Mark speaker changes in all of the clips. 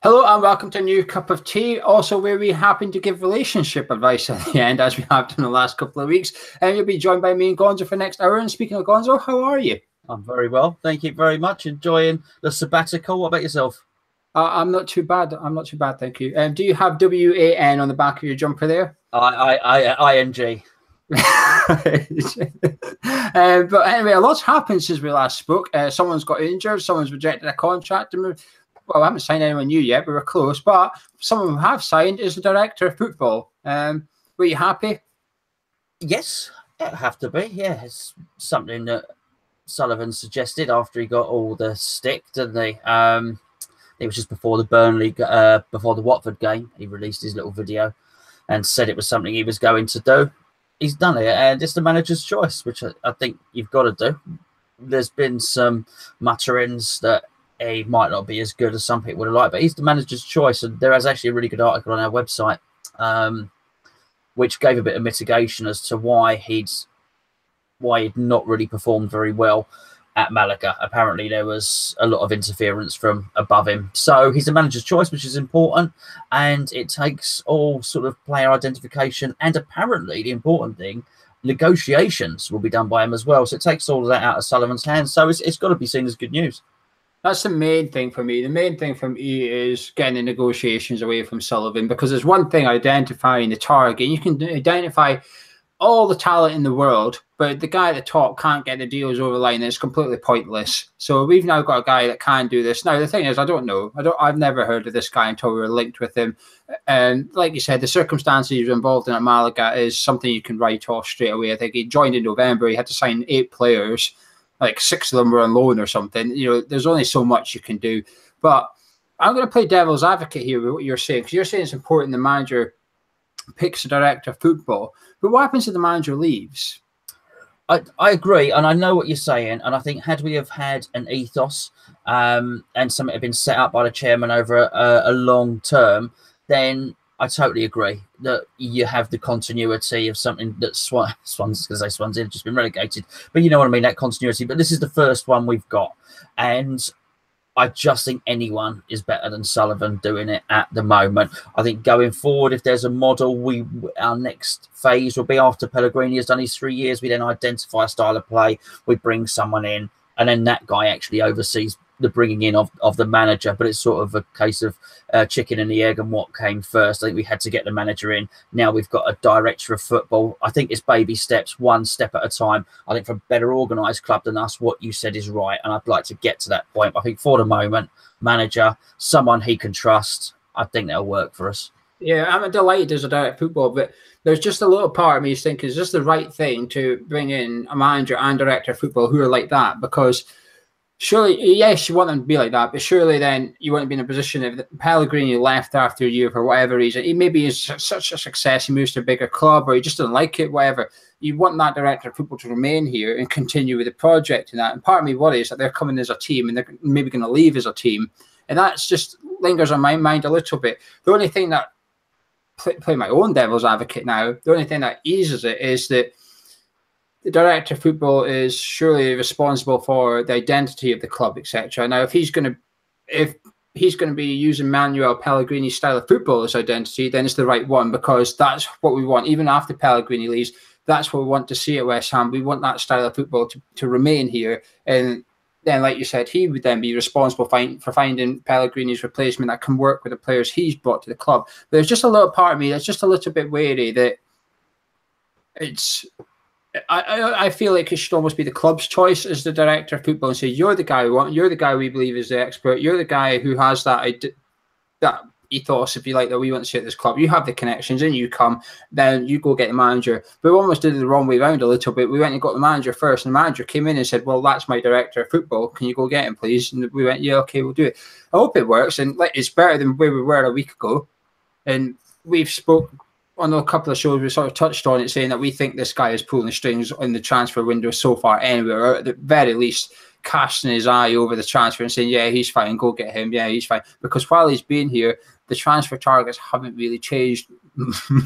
Speaker 1: Hello and welcome to a new cup of tea, also where we happen to give relationship advice at the end, as we have done the last couple of weeks. And you'll be joined by me and Gonzo for the next hour. And speaking of Gonzo, how are you?
Speaker 2: I'm very well. Thank you very much. Enjoying the sabbatical. What about yourself?
Speaker 1: I'm not too bad. I'm not too bad, thank you. Do you have WAN on the back of your jumper there?
Speaker 2: ING.
Speaker 1: But anyway, a lot's happened since we last spoke. Someone's got injured, someone's rejected a contract. Well, I haven't signed anyone new yet, but we're close. But someone who have signed is the director of football. Were you happy?
Speaker 2: Yes, it have to be. Yeah, it's something that Sullivan suggested after he got all the stick, didn't he? It was just before the before the Watford game. He released his little video and said it was something he was going to do. He's done it, and it's the manager's choice, which I think you've got to do. There's been some mutterings that he might not be as good as some people would have liked, but he's the manager's choice. And there is actually a really good article on our website, which gave a bit of mitigation as to why he'd not really performed very well at Malaga. Apparently, there was a lot of interference from above him. So he's the manager's choice, which is important, and it takes all sort of player identification. And apparently, the important thing, negotiations will be done by him as well. So it takes all of that out of Sullivan's hands. So it's got to be seen as good news.
Speaker 1: That's the main thing for me. The main thing for me is getting the negotiations away from Sullivan, because there's one thing identifying the target. You can identify all the talent in the world, but the guy at the top can't get the deals over the line, and it's completely pointless. So we've now got a guy that can do this. Now, the thing is, I don't know. I've never heard of this guy until we were linked with him. And like you said, the circumstances he was involved in at Malaga is something you can write off straight away. I think he joined in November. He had to sign 8 players. Like 6 of them were on loan or something. You know, there's only so much you can do. But I'm going to play devil's advocate here with what you're saying, because you're saying it's important the manager picks a director of football. But what happens if the manager leaves?
Speaker 2: I agree, and I know what you're saying. And I think had we have had an ethos and something had been set up by the chairman over a long term, then I totally agree that you have the continuity of something that Swansea have just been relegated. But you know what I mean, that continuity. But this is the first one we've got. And I just think anyone is better than Sullivan doing it at the moment. I think going forward, if there's a model, our next phase will be after Pellegrini has done his 3 years. We then identify a style of play. We bring someone in, and then that guy actually oversees the bringing in of the manager. But it's sort of a case of chicken and the egg and what came first. I think we had to get the manager in. Now we've got a director of football. I think it's baby steps, one step at a time. I think for a better organised club than us, what you said is right, and I'd like to get to that point. But I think for the moment, manager, someone he can trust, I think that'll work for us.
Speaker 1: Yeah, I'm delighted as a director of football, but there's just a little part of me is thinking, is this the right thing to bring in a manager and director of football who are like that? Because surely, yes, you want them to be like that, but surely then you want to be in a position if Pellegrini left after a year for whatever reason, he maybe is such a success, he moves to a bigger club, or he just doesn't like it, whatever. You want that director of football to remain here and continue with the project and that. And part of me worries that they're coming as a team and they're maybe going to leave as a team. And that's just lingers on my mind a little bit. The only thing that, play my own devil's advocate now, the only thing that eases it is that the director of football is surely responsible for the identity of the club, etc. Now, if he's going to be using Manuel Pellegrini's style of football as identity, then it's the right one, because that's what we want. Even after Pellegrini leaves, that's what we want to see at West Ham. We want that style of football to remain here. And then, like you said, he would then be responsible for finding Pellegrini's replacement that can work with the players he's brought to the club. But there's just a little part of me that's just a little bit wary that it's... I feel like it should almost be the club's choice as the director of football and say, you're the guy we want, you're the guy we believe is the expert, you're the guy who has that ethos, if you like, that we want to see at this club. You have the connections and you come, then you go get the manager. But we almost did it the wrong way around a little bit. We went and got the manager first, and the manager came in and said, well, that's my director of football. Can you go get him, please? And we went, yeah, okay, we'll do it. I hope it works. And like, it's better than where we were a week ago. And we've spoke on a couple of shows, we sort of touched on it, saying that we think this guy is pulling the strings in the transfer window so far anyway, or at the very least casting his eye over the transfer and saying, yeah, he's fine, go get him, yeah, he's fine. Because while he's been here, the transfer targets haven't really changed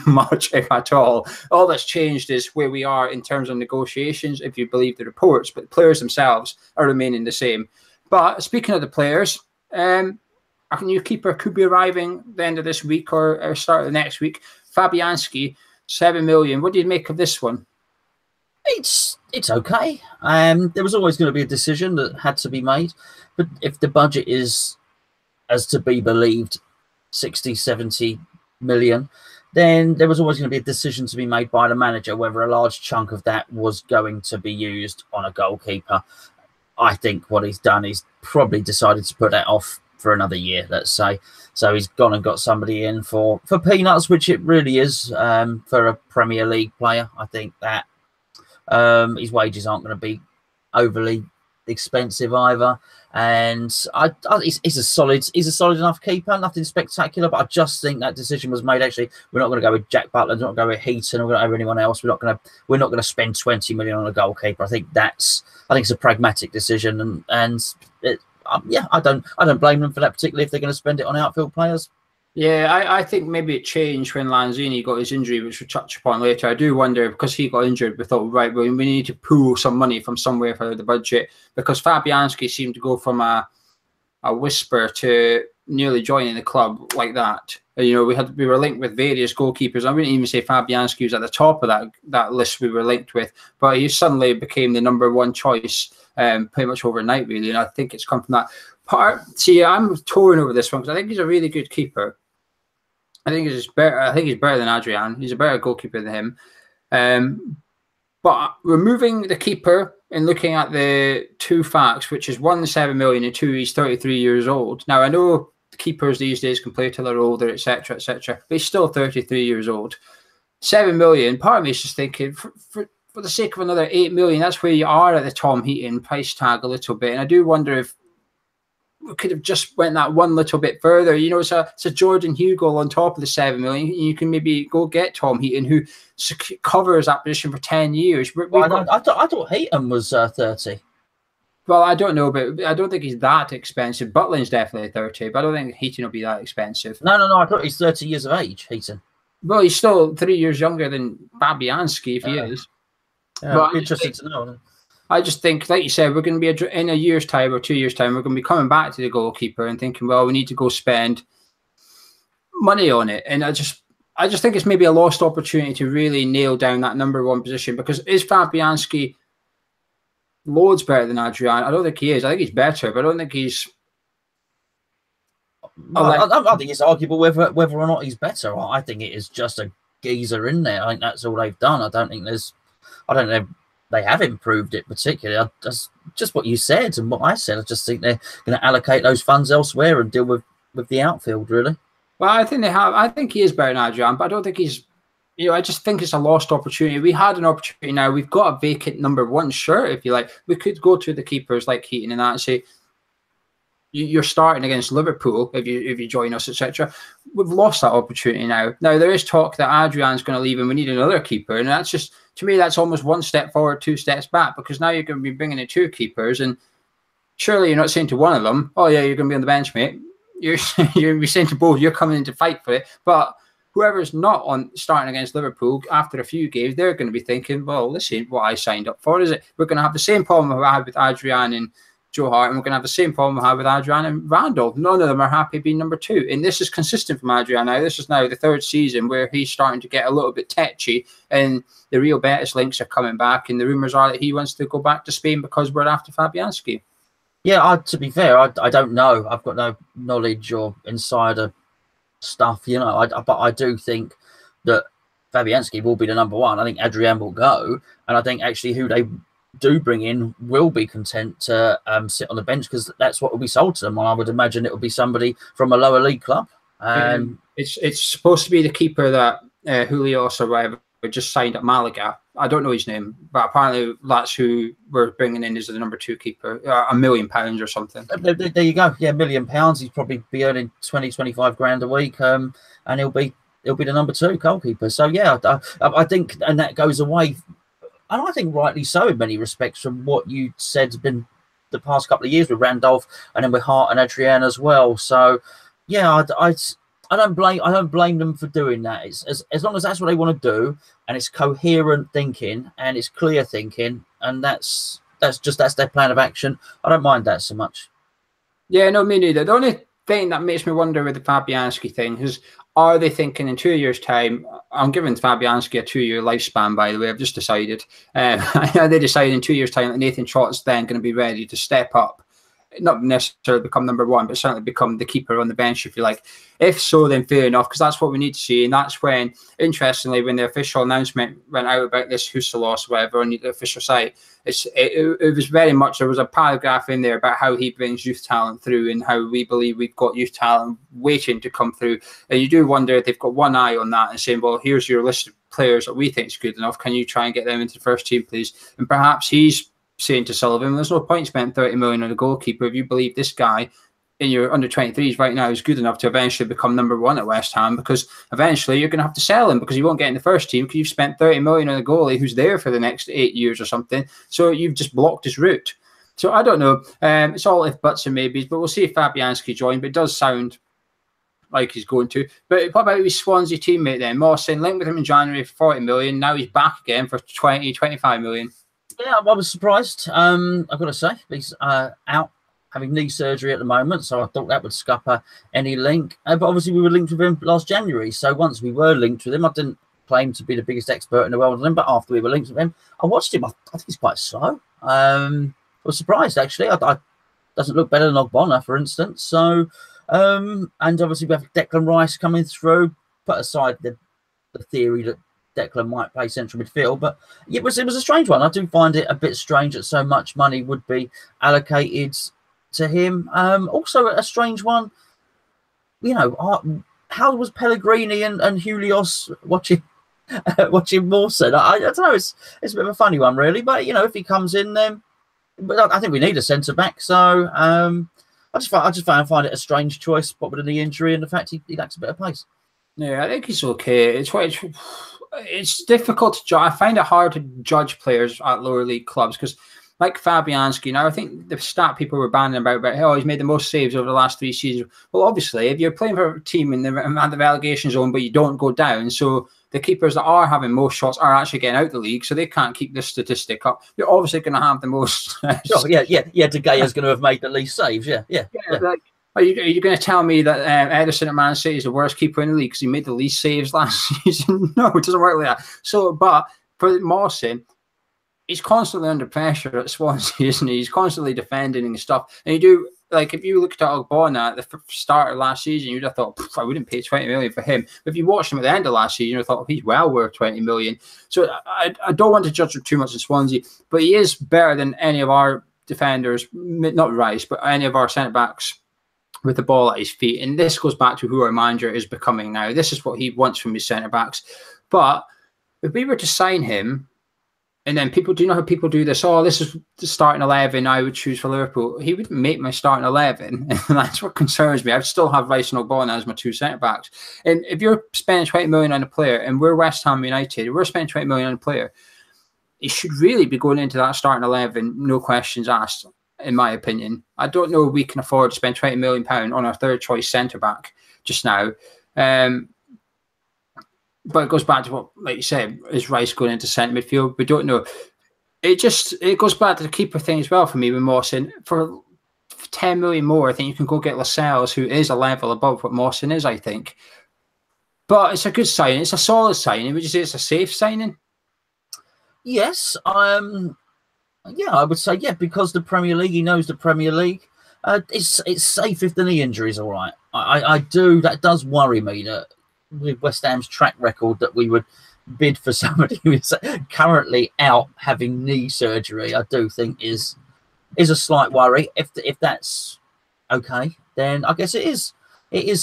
Speaker 1: much, if at all. All that's changed is where we are in terms of negotiations, if you believe the reports, but the players themselves are remaining the same. But speaking of the players, a new keeper could be arriving the end of this week or start of the next week. Fabianski, 7 million. What do you make of this one?
Speaker 2: It's okay. There was always going to be a decision that had to be made, but if the budget is, as to be believed, 60, 70 million, then there was always going to be a decision to be made by the manager whether a large chunk of that was going to be used on a goalkeeper. I think what he's done is probably decided to put that off for another year, let's say. So he's gone and got somebody in for peanuts, which it really is for a Premier League player. I think that his wages aren't going to be overly expensive either, and he's a solid enough keeper. Nothing spectacular, but I just think that decision was made. Actually, we're not going to go with Jack Butler, we're not going to go with Heaton, we're not going to go with anyone else. We're not going to spend 20 million on a goalkeeper. I think it's a pragmatic decision, and I don't blame them for that, particularly if they're going to spend it on outfield players.
Speaker 1: Yeah, I think maybe it changed when Lanzini got his injury, which we'll touch upon later. I do wonder, because he got injured, we thought, right, well, we need to pool some money from somewhere for the budget, because Fabianski seemed to go from a whisper to nearly joining the club like that. You know, we were linked with various goalkeepers. I wouldn't even say Fabianski was at the top of that list we were linked with, but he suddenly became the #1 choice pretty much overnight, really. And I think it's come from that part. See, I'm torn over this one because I think he's a really good keeper. I think he's better than Adrian. He's a better goalkeeper than him. But removing the keeper and looking at the two facts, which is one, 7 million, and two, he's 33 years old. Now, I know keepers these days can play till they're older, etc., etc., but he's still 33 years old. 7 million, part of me is just thinking, for the sake of another 8 million, that's where you are at the Tom Heaton price tag a little bit. And I do wonder if we could have just went that one little bit further. You know, it's a Jordan Hugo on top of the 7 million. You can maybe go get Tom Heaton, who covers that position for 10 years.
Speaker 2: I thought Heaton was 30.
Speaker 1: Well, I don't know, but I don't think he's that expensive. Butlin's definitely 30, but I don't think Heaton will be that expensive.
Speaker 2: No. I thought he's 30 years of age, Heaton.
Speaker 1: Well, he's still 3 years younger than Fabianski, if he is.
Speaker 2: But interesting to know.
Speaker 1: I just think, like you said, we're going to be in a year's time or 2 years' time, we're going to be coming back to the goalkeeper and thinking, well, we need to go spend money on it. And I just think it's maybe a lost opportunity to really nail down that #1 position, because is Fabianski loads better than Adrian? I don't think he is. I think he's better, but I don't think he's...
Speaker 2: I think it's arguable whether or not he's better. I think it is just a geezer in there. I think that's all they've done. I don't know. They have improved it particularly. Just what you said and what I said. I just think they're going to allocate those funds elsewhere and deal with the outfield, really.
Speaker 1: Well, I think they have. I think he is better than Adrian, but I don't think he's... You know, I just think it's a lost opportunity. We had an opportunity now. We've got a vacant #1 shirt, if you like. We could go to the keepers like Heaton and that and say, you're starting against Liverpool if you join us, etc. We've lost that opportunity now. Now, there is talk that Adrian's going to leave and we need another keeper. And that's just, to me, that's almost one step forward, 2 steps back, because now you're going to be bringing in 2 keepers. And surely you're not saying to one of them, oh, yeah, you're going to be on the bench, mate. You're going to be saying to both, you're coming in to fight for it. But whoever's not on starting against Liverpool after a few games, they're going to be thinking, well, this ain't what I signed up for, is it? We're going to have the same problem we had with Adrian and Joe Hart, and we're going to have the same problem we had with Adrian and Randall. None of them are happy being #2. And this is consistent from Adrian now. This is now the 3rd season where he's starting to get a little bit tetchy, and the Real Betis links are coming back, and the rumours are that he wants to go back to Spain because we're after Fabianski.
Speaker 2: Yeah, to be fair, I don't know. I've got no knowledge or insider stuff, you know. But I do think that Fabianski will be the #1. I think Adrian will go, and I think actually who they do bring in will be content to sit on the bench, because that's what will be sold to them. And I would imagine it will be somebody from a lower league club.
Speaker 1: It's supposed to be the keeper that Julio or whatever just signed at Malaga. I don't know his name, but apparently that's who we're bringing in as the #2 keeper. £1 million or something.
Speaker 2: There you go. Yeah, £1 million. He's probably be earning 20-25 grand a week, and he'll be the #2 goalkeeper. So yeah, I think, and that goes away. And I think rightly so in many respects from what you said has been the past couple of years with Randolph and then with Hart and Adrian as well. So yeah, I don't blame them for doing that. It's as long as that's what they want to do, and it's coherent thinking and it's clear thinking, and that's their plan of action. I don't mind that so much.
Speaker 1: Yeah, no, me neither. The only thing that makes me wonder with the Fabianski thing is, are they thinking in 2 years' time? I'm giving Fabianski a 2-year lifespan, by the way. I've just decided. They decide in 2 years' time that Nathan Trott's then going to be ready to step up, not necessarily become number one, but certainly become the keeper on the bench, if you like. If so, then fair enough, because that's what we need to see. And that's when, interestingly, when the official announcement went out about this Husa loss, whatever, on the official site, it was very much, there was a paragraph in there about how he brings youth talent through and how we believe we've got youth talent waiting to come through. And you do wonder if they've got one eye on that and saying, well, here's your list of players that we think is good enough. Can you try and get them into the first team, please? And perhaps he's saying to Sullivan, there's no point spending 30 million on a goalkeeper if you believe this guy in your under 23s right now is good enough to eventually become number one at West Ham, because eventually you're going to have to sell him because he won't get in the first team because you've spent 30 million on a goalie who's there for the next 8 years or something. So you've just blocked his route. So I don't know. It's all if buts and maybes, but we'll see if Fabianski joins. But it does sound like he's going to. But what about his Swansea teammate then? Mawson linked with him in January for 40 million. Now he's back again for 25 million.
Speaker 2: Yeah, I was surprised. I've got to say, he's out having knee surgery at the moment, so I thought that would scupper any link. But obviously, we were linked with him last January. So once we were linked with him, I didn't claim to be the biggest expert in the world on him. But after we were linked with him, I watched him. I think he's quite slow. I was surprised actually. I doesn't look better than Ogbonna, for instance. So, and obviously we have Declan Rice coming through. Put aside the theory that Declan might play central midfield, but it was a strange one. I do find it a bit strange that so much money would be allocated to him. Also a strange one, you know, how was Pellegrini and Helios watching Mawson? I don't know, it's a bit of a funny one really, but you know, if he comes in then, but I think we need a centre back, so I just find it a strange choice, what with a knee injury and the fact he lacks a bit of pace. Yeah,
Speaker 1: I think he's okay. It's difficult to judge. I find it hard to judge players at lower league clubs because, like Fabianski, now I think the stat people were banning about oh, he's made the most saves over the last 3 seasons. Well, obviously, if you're playing for a team in the relegation zone but you don't go down, so the keepers that are having most shots are actually getting out the league, so they can't keep this statistic up. You're obviously going to have the most.
Speaker 2: De Gea's going to have made the least saves. Yeah.
Speaker 1: Like, are you going to tell me that Ederson at Man City is the worst keeper in the league because he made the least saves last season? No, it doesn't work like that. So, but for Mawson, he's constantly under pressure at Swansea, isn't he? He's constantly defending and stuff. And you do, like, if you looked at Ogbonna at the start of last season, you'd have thought, I wouldn't pay 20 million for him. But if you watched him at the end of last season, you'd have thought, he's well worth 20 million. So I don't want to judge him too much in Swansea, but he is better than any of our defenders, not Rice, but any of our centre-backs with the ball at his feet. And this goes back to who our manager is becoming now. This is what he wants from his centre-backs. But if we were to sign him, and then people, do you know how people do this? Oh, this is the starting 11 I would choose for Liverpool. He wouldn't make my starting 11. And that's what concerns me. I'd still have Rice and Ogbonna as my 2 centre-backs. And if you're spending 20 million on a player, and we're West Ham United, we're spending 20 million on a player, he should really be going into that starting 11, no questions asked. In my opinion, I don't know if we can afford to spend £20 million on our third choice centre back just now. But it goes back to what, like you said, is Rice going into centre midfield? We don't know. It goes back to the keeper thing as well for me with Mawson. For 10 million more, I think you can go get Lascelles, who is a level above what Mawson is, I think. But it's a good signing. It's a solid signing. Would you say it's a safe signing?
Speaker 2: Yes. Yeah, I would say, yeah, because the Premier League, he knows the Premier League. It's safe if the knee injury is all right. I do. That does worry me that with West Ham's track record that we would bid for somebody who is currently out having knee surgery, I do think is a slight worry. If that's okay, then I guess it is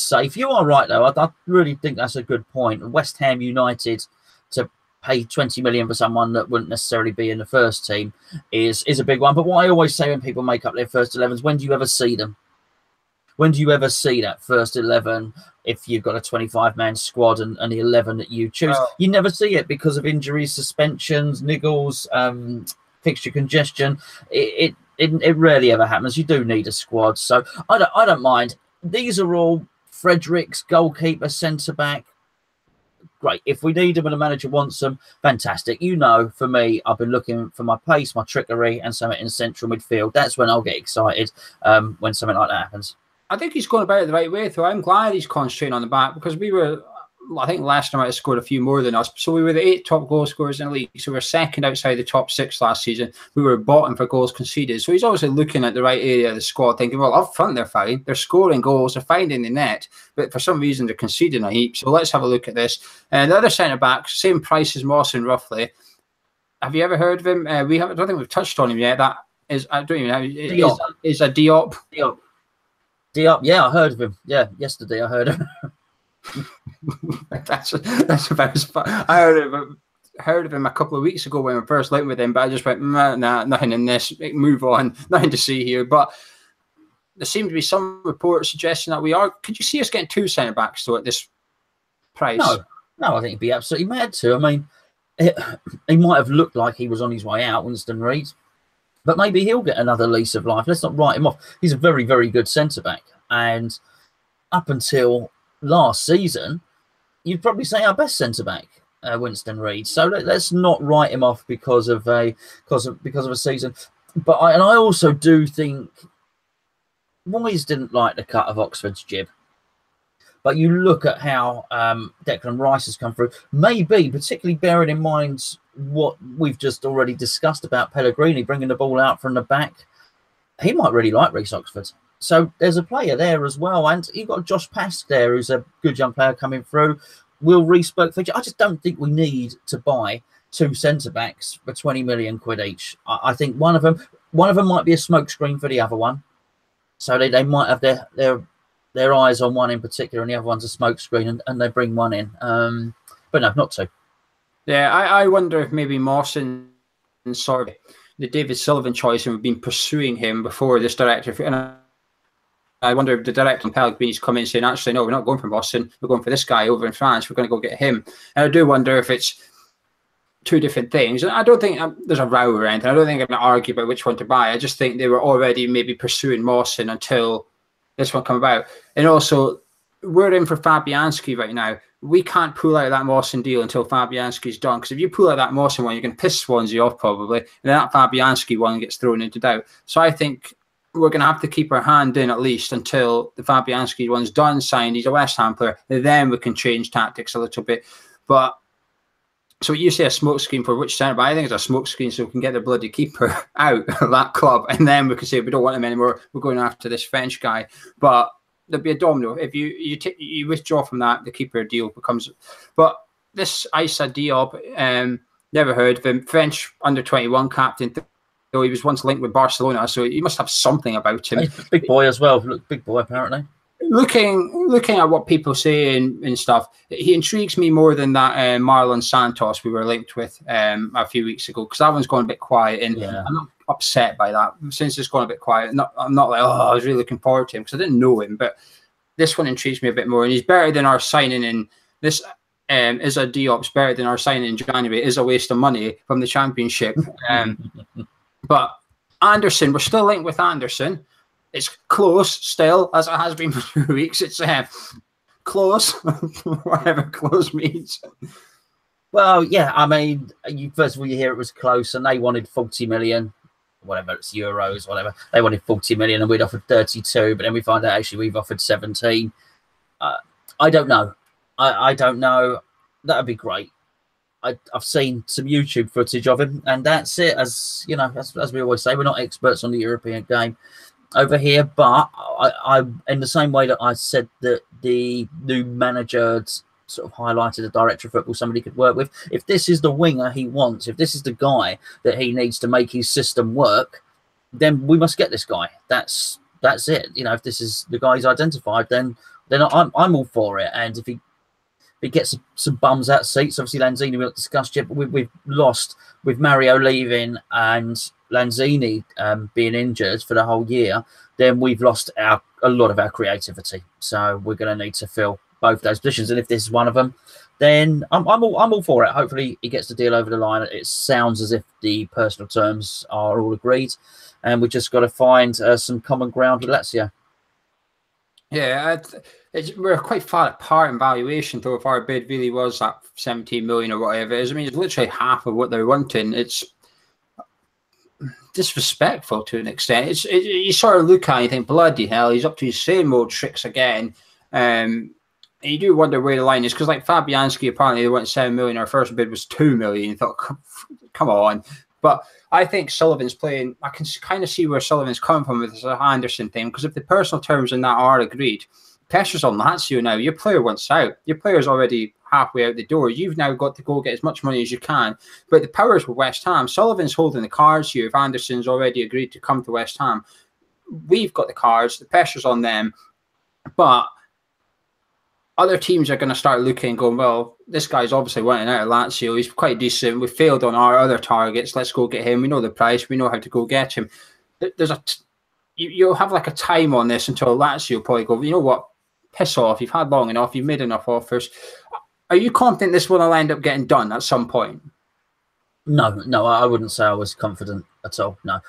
Speaker 2: safe. You are right, though. I really think that's a good point. West Ham United to pay 20 million for someone that wouldn't necessarily be in the first team is a big one. But what I always say when people make up their first 11s, when do you ever see them? When do you ever see that first 11 if you've got a 25-man squad and the 11 that you choose? You never see it because of injuries, suspensions, niggles, fixture congestion. It rarely ever happens. You do need a squad. So I don't mind. These are all Fredericks, goalkeeper, centre-back. Great. If we need them and the manager wants them, fantastic. You know, for me, I've been looking for my pace, my trickery, and something in central midfield. That's when I'll get excited when something like that happens.
Speaker 1: I think he's going about it the right way, though. I'm glad he's concentrating on the back because we were, I think Leicester might have scored a few more than us. So we were the 8 top goal scorers in the league. So we were second outside the top 6 last season. We were bottom for goals conceded. So he's obviously looking at the right area of the squad, thinking, well, up front they're fine. They're scoring goals. They're finding the net. But for some reason, they're conceding a heap. So let's have a look at this. The other centre-back, same price as Mawson, roughly. Have you ever heard of him? I don't think we've touched on him yet. That is, I don't even know. Is a Diop.
Speaker 2: Diop, yeah, I heard of him. Yeah, yesterday I heard of him.
Speaker 1: that's about as far. I heard of him a couple of weeks ago when we first linked with him, but I just went, nah, nothing in this. Move on, nothing to see here. But there seem to be some reports suggesting that we are. Could you see us getting 2 centre backs though at this price?
Speaker 2: No, I think he'd be absolutely mad to. I mean, he might have looked like he was on his way out, Winston Reid. But maybe he'll get another lease of life. Let's not write him off. He's a very, very good centre-back. And up until last season, you'd probably say our best centre-back, Winston Reid. So let's not write him off because of a season. But I also do think Moyes didn't like the cut of Oxford's jib. But you look at how Declan Rice has come through, maybe particularly bearing in mind what we've just already discussed about Pellegrini bringing the ball out from the back. He might really like Reece Oxford. So there's a player there as well. And you've got Josh Pask there, who's a good young player coming through. Will Reece Burke feature? I just don't think we need to buy 2 centre-backs for 20 million quid each. I think one of them might be a smokescreen for the other one. So they might have their eyes on one in particular, and the other one's a smokescreen, and they bring one in. But no, not 2.
Speaker 1: Yeah, I wonder if maybe Mawson sort of the David Sullivan choice, and we've been pursuing him before this director. And I wonder if the director and Pellegrini's come in saying, actually, no, we're not going for Mawson. We're going for this guy over in France. We're going to go get him. And I do wonder if it's 2 different things. And I don't think there's a row or anything. I don't think I'm going to argue about which one to buy. I just think they were already maybe pursuing Mawson until this one come about. And also, we're in for Fabianski right now. We can't pull out that Mawson deal until Fabianski's done. Because if you pull out that Mawson one, you're going to piss Swansea off probably. And then that Fabianski one gets thrown into doubt. So I think we're going to have to keep our hand in at least until the Fabianski one's done, signed. He's a West Ham player. Then we can change tactics a little bit. But so you say a smokescreen for which centre? But I think it's a smokescreen so we can get the bloody keeper out of that club. And then we can say we don't want him anymore. We're going after this French guy. But there'll be a domino. If you withdraw from that, the keeper deal becomes. But this Issa Diop, never heard of him. French under-21 captain, though he was once linked with Barcelona, so he must have something about him.
Speaker 2: He's a big boy as well. Look, big boy apparently.
Speaker 1: Looking at what people say and stuff, he intrigues me more than that Marlon Santos we were linked with a few weeks ago, because that one's gone a bit quiet, and I'm not upset by that. Since it's gone a bit quiet, I'm not like, I was really looking forward to him because I didn't know him, but this one intrigues me a bit more, and he's better than our signing in this. Is a Diop's better than our signing in January. Is a waste of money from the Championship. But Anderson, we're still linked with Anderson. It's close still, as it has been for 2 weeks. It's close, whatever close means.
Speaker 2: Well, yeah, I mean, first of all, you hear it was close, and they wanted 40 million, whatever, it's euros, whatever. They wanted 40 million, and we'd offered 32, but then we find out actually we've offered 17. I don't know. I don't know. That would be great. I've seen some YouTube footage of him, and that's it. As you know, as we always say, we're not experts on the European game over here, but I in the same way that I said that the new manager sort of highlighted a director of football somebody could work with. If this is the winger he wants, if this is the guy that he needs to make his system work, then we must get this guy. That's it. You know, if this is the guy he's identified, then I'm all for it. And if he gets some bums out seats, obviously Lanzini we've not discussed yet, but we've lost with Mario leaving and Lanzini being injured for the whole year, then we've lost a lot of our creativity. So we're going to need to fill both those positions. And if this is one of them, then I'm all for it. Hopefully he gets the deal over the line. It sounds as if the personal terms are all agreed, and we just got to find some common ground with Lazio. Yeah,
Speaker 1: we're quite far apart in valuation, though. If our bid really was that 17 million or whatever it is, I mean, it's literally half of what they're wanting. It's disrespectful to an extent. You sort of look at it and you think, bloody hell, he's up to his same old tricks again. You do wonder where the line is, because like Fabianski, apparently they went 7 million. Our first bid was 2 million. You thought, come on. But I think Sullivan's playing. I can kind of see where Sullivan's coming from with this Anderson thing, because if the personal terms in that are agreed, pressure's on Lazio now. Your player wants out. Your player's already halfway out the door. You've now got to go get as much money as you can. But the powers with West Ham. Sullivan's holding the cards here. If Anderson's already agreed to come to West Ham, we've got the cards. The pressure's on them. But other teams are going to start looking and going, well, this guy's obviously wanting out of Lazio. He's quite decent. We failed on our other targets. Let's go get him. We know the price. We know how to go get him. You'll have like a time on this until Lazio probably go, you know what, piss off. You've had long enough. You've made enough offers. Are you confident this will end up getting done at some point?
Speaker 2: No, I wouldn't say I was confident at all. No,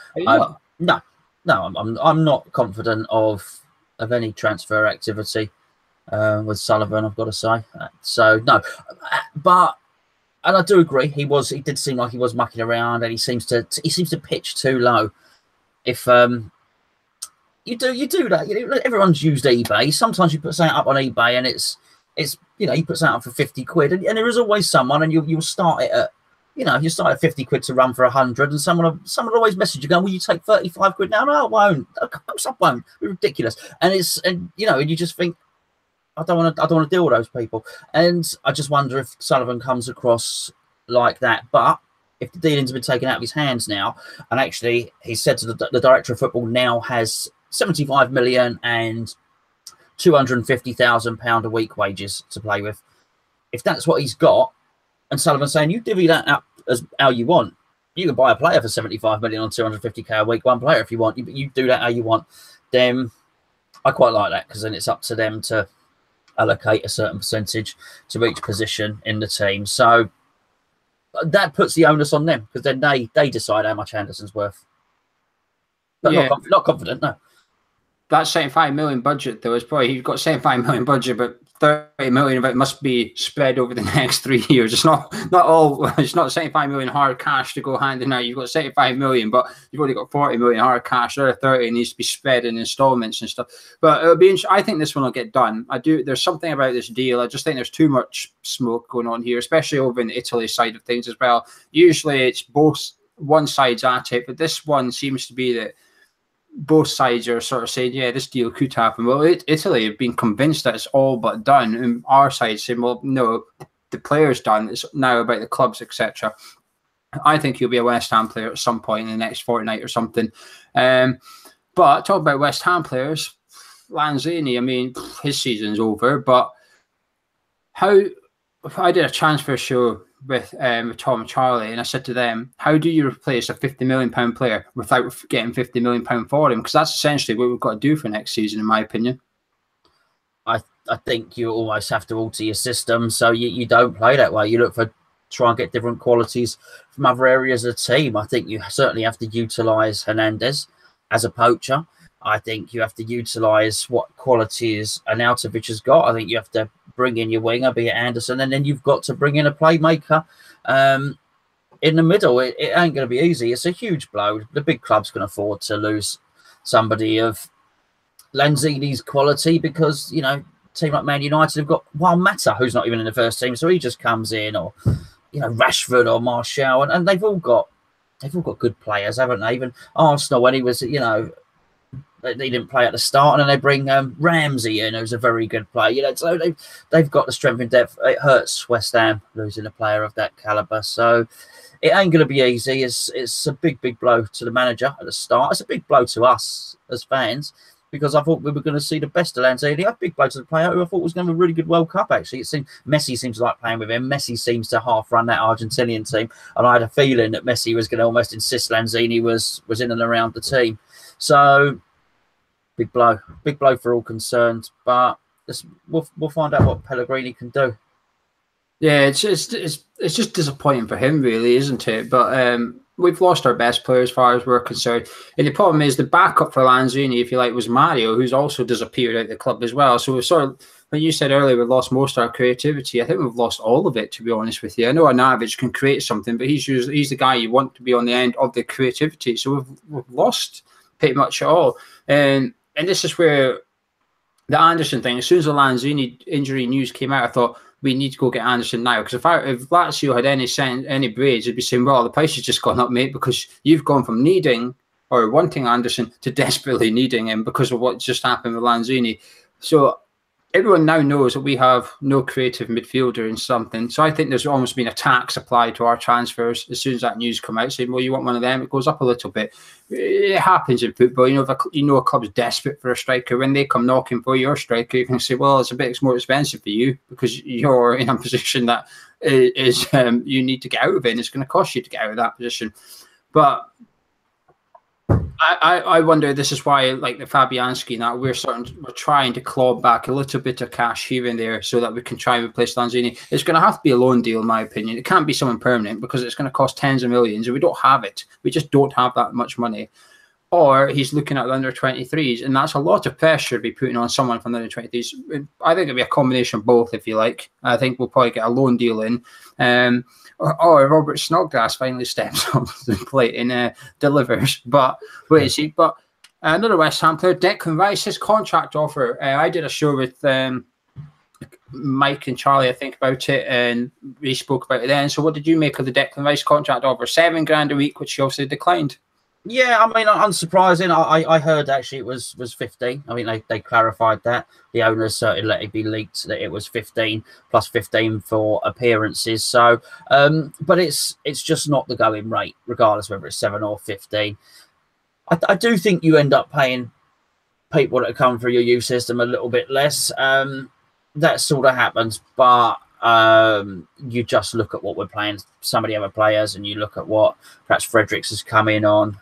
Speaker 2: I'm not confident of any transfer activity with Sullivan, I've got to say. So no, and I do agree. He did seem like he was mucking around, and he seems to pitch too low. If you do that, you know, everyone's used eBay. Sometimes you put something up on eBay, and it's you know, you put something up for 50 quid, and there is always someone, and you'll start it at, you know, you start at 50 quid to run for 100, and someone will always message you going, will you take 35 quid now? No, I won't. Of course I won't. It's ridiculous. And you know, and you just think, I don't want to deal with those people. And I just wonder if Sullivan comes across like that. But if the dealings have been taken out of his hands now, and actually he said to the director of football now has 75 million and £250,000 a week wages to play with. If that's what he's got, and Sullivan's saying, you divvy that up as how you want. You can buy a player for 75 million on 250k a week, one player if you want. You do that how you want. Then I quite like that, because then it's up to them to allocate a certain percentage to each position in the team. So that puts the onus on them, because then they decide how much Anderson's worth. But yeah, not confident, no.
Speaker 1: That 75 million budget, though, is probably, you've got 75 million budget, but 30 million of it must be spread over the next 3 years. It's not all. It's not 75 million hard cash to go hand in out. You've got 75 million, but you've only got 40 million hard cash. The other 30 needs to be spread in installments and stuff. But it'll be. I think this one will get done. There's something about this deal. I just think there's too much smoke going on here, especially over in the Italy side of things as well. Usually it's both one side's at it, but this one seems to be that both sides are sort of saying, yeah, this deal could happen. Well, Italy have been convinced that it's all but done, and our side saying, well, no, the player's done. It's now about the clubs, etc. I think he'll be a West Ham player at some point in the next fortnight or something. But talk about West Ham players, Lanzini, I mean, his season's over, but I did a transfer show with Tom and Charlie, and I said to them, how do you replace a £50 million player without getting £50 million for him? Because that's essentially what we've got to do for next season, in my opinion.
Speaker 2: I think you almost have to alter your system, so you don't play that way. You look for, try and get different qualities from other areas of the team. I think you certainly have to utilise Hernandez as a poacher. I think you have to utilise what qualities Arnautovic has got. I think you have to bring in your winger, be it Anderson, and then you've got to bring in a playmaker in the middle. It ain't going to be easy. It's a huge blow. The big clubs can afford to lose somebody of Lanzini's quality, because, you know, a team like Man United have got Juan Mata, who's not even in the first team, so he just comes in, or, you know, Rashford or Martial, and they've all got good players, haven't they? Even Arsenal, when he was, you know, they didn't play at the start, and then they bring Ramsey in, who's a very good player. You know, so they've got the strength in depth. It hurts West Ham losing a player of that caliber. So it ain't going to be easy. It's a big blow to the manager at the start. It's a big blow to us as fans, because I thought we were going to see the best of Lanzini. A big blow to the player who I thought was going to have a really good World Cup, actually. It seemed Messi seems to like playing with him. Messi seems to half run that Argentinian team, and I had a feeling that Messi was going to almost insist Lanzini was in and around the team. So big blow for all concerned. But we'll find out what Pellegrini can do. Yeah,
Speaker 1: it's just disappointing for him, really, isn't it? But we've lost our best player as far as we're concerned. And the problem is the backup for Lanzini, if you like, was Mario, who's also disappeared out of the club as well. So we've sort of, when you said earlier we've lost most of our creativity, I think we've lost all of it, to be honest with you. I know Anavic can create something, but he's the guy you want to be on the end of the creativity. So we've lost pretty much it all. And this is where the Anderson thing, as soon as the Lanzini injury news came out, I thought, we need to go get Anderson now, because if Lazio had any braids, they'd be saying, well, the price has just gone up, mate, because you've gone from needing or wanting Anderson to desperately needing him because of what just happened with Lanzini. So everyone now knows that we have no creative midfielder in something. So I think there's almost been a tax applied to our transfers as soon as that news come out, saying, well, you want one of them, it goes up a little bit. It happens in football. You know, if a club's desperate for a striker, when they come knocking for your striker, you can say, well, it's a bit more expensive for you because you're in a position that is you need to get out of it, and it's going to cost you to get out of that position. But I wonder, this is why, like the Fabianski, now we're trying to claw back a little bit of cash here and there so that we can try and replace Lanzini. It's going to have to be a loan deal, in my opinion. It can't be someone permanent because it's going to cost tens of millions, and we don't have it. We just don't have that much money. Or he's looking at the under 23s, and that's a lot of pressure to be putting on someone from the under 23s. I think it'll be a combination of both, if you like. I think we'll probably get a loan deal in. Or Robert Snodgrass finally steps up to the plate and delivers. But wait, see. But another West Ham player, Declan Rice, his contract offer. I did a show with Mike and Charlie, I think, about it, and we spoke about it then. So what did you make of the Declan Rice contract offer? $7,000 a week, which he obviously declined.
Speaker 2: Yeah, I mean, unsurprising. I heard actually it was 15. I mean, they clarified that. The owners certainly let it be leaked that it was 15 plus 15 for appearances. So, but it's just not the going rate, regardless whether it's 7 or 15. I do think you end up paying people that come through your youth system a little bit less. That sort of happens, but you just look at what we're playing some of the other players, and you look at what perhaps Fredericks has come in on.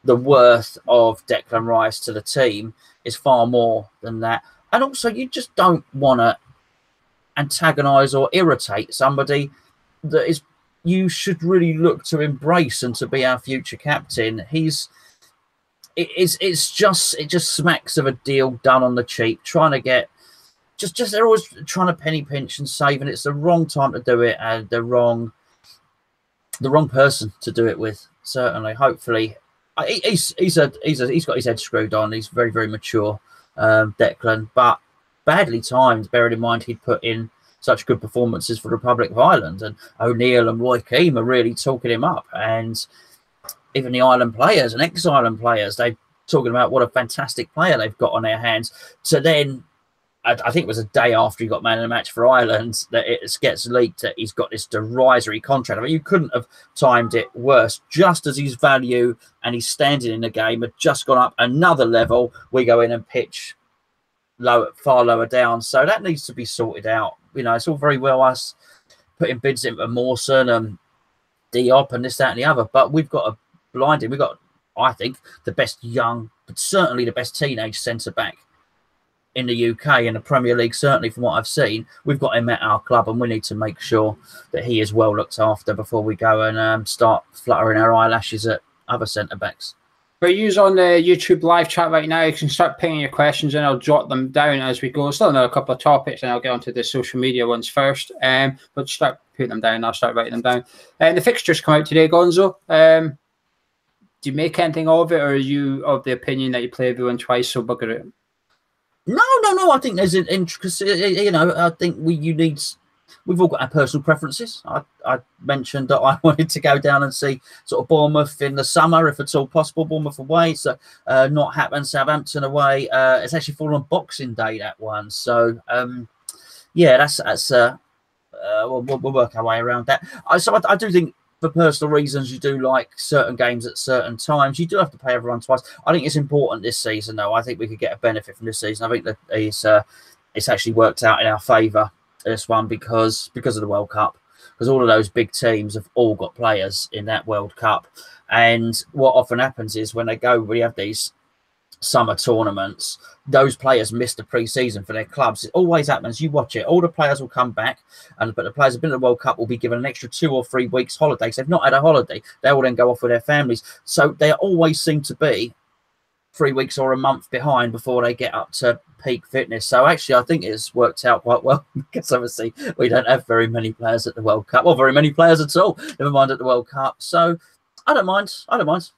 Speaker 2: The worth of Declan Rice to the team is far more than that, and also you just don't want to antagonise or irritate somebody that is you should really look to embrace and to be our future captain. It just smacks of a deal done on the cheap, trying to get. Just they're always trying to penny pinch and save, and it's the wrong time to do it, and the wrong person to do it with. Certainly, hopefully, he's got his head screwed on. He's very, very mature, Declan, but badly timed. Bearing in mind he'd put in such good performances for the Republic of Ireland, and O'Neill and Roy Keane are really talking him up, and even the Ireland players and ex-Ireland players, they're talking about what a fantastic player they've got on their hands. So then. I think it was a day after he got man of the match for Ireland that it gets leaked that he's got this derisory contract. I mean, you couldn't have timed it worse. Just as his value and his standing in the game had just gone up another level, we go in and pitch far lower down. So that needs to be sorted out. You know, it's all very well us putting bids in for Mawson and Diop and this, that, and the other, but we've got a blinding. We've got, I think, the best young, but certainly the best teenage centre back in the UK and the Premier League, certainly from what I've seen. We've got him at our club, and we need to make sure that he is well looked after before we go and start fluttering our eyelashes at other centre backs.
Speaker 1: We're on the YouTube live chat right now. You can start pinging your questions, and I'll jot them down as we go. Still another couple of topics, and I'll get onto the social media ones first. But start putting them down. I'll start writing them down. The fixtures come out today, Gonzo. Do you make anything of it, or are you of the opinion that you play everyone twice, so bugger it?
Speaker 2: No. I think there's an intricacy. You know, I think we've all got our personal preferences. I mentioned that I wanted to go down and see sort of Bournemouth in the summer, if it's all possible. Bournemouth away, so not happened. Southampton away. It's actually fallen on Boxing Day, that one. So yeah, that's we'll work our way around that. So I do think, for personal reasons, you do like certain games at certain times. You do have to pay everyone twice. I think it's important this season, though. I think we could get a benefit from this season. I think that it's actually worked out in our favour, this one, because of the World Cup. Because all of those big teams have all got players in that World Cup. And what often happens is when we have these summer tournaments, those players missed the pre-season for their clubs. It always happens. You watch it. All the players will come back, but the players who've been at the World Cup will be given an extra 2 or 3 weeks holiday. So they've not had a holiday. They will then go off with their families. So they always seem to be 3 weeks or a month behind before they get up to peak fitness. So actually, I think it's worked out quite well, because obviously we don't have very many players at the World Cup, or very many players at all, never mind at the World Cup. So I don't mind. I don't mind.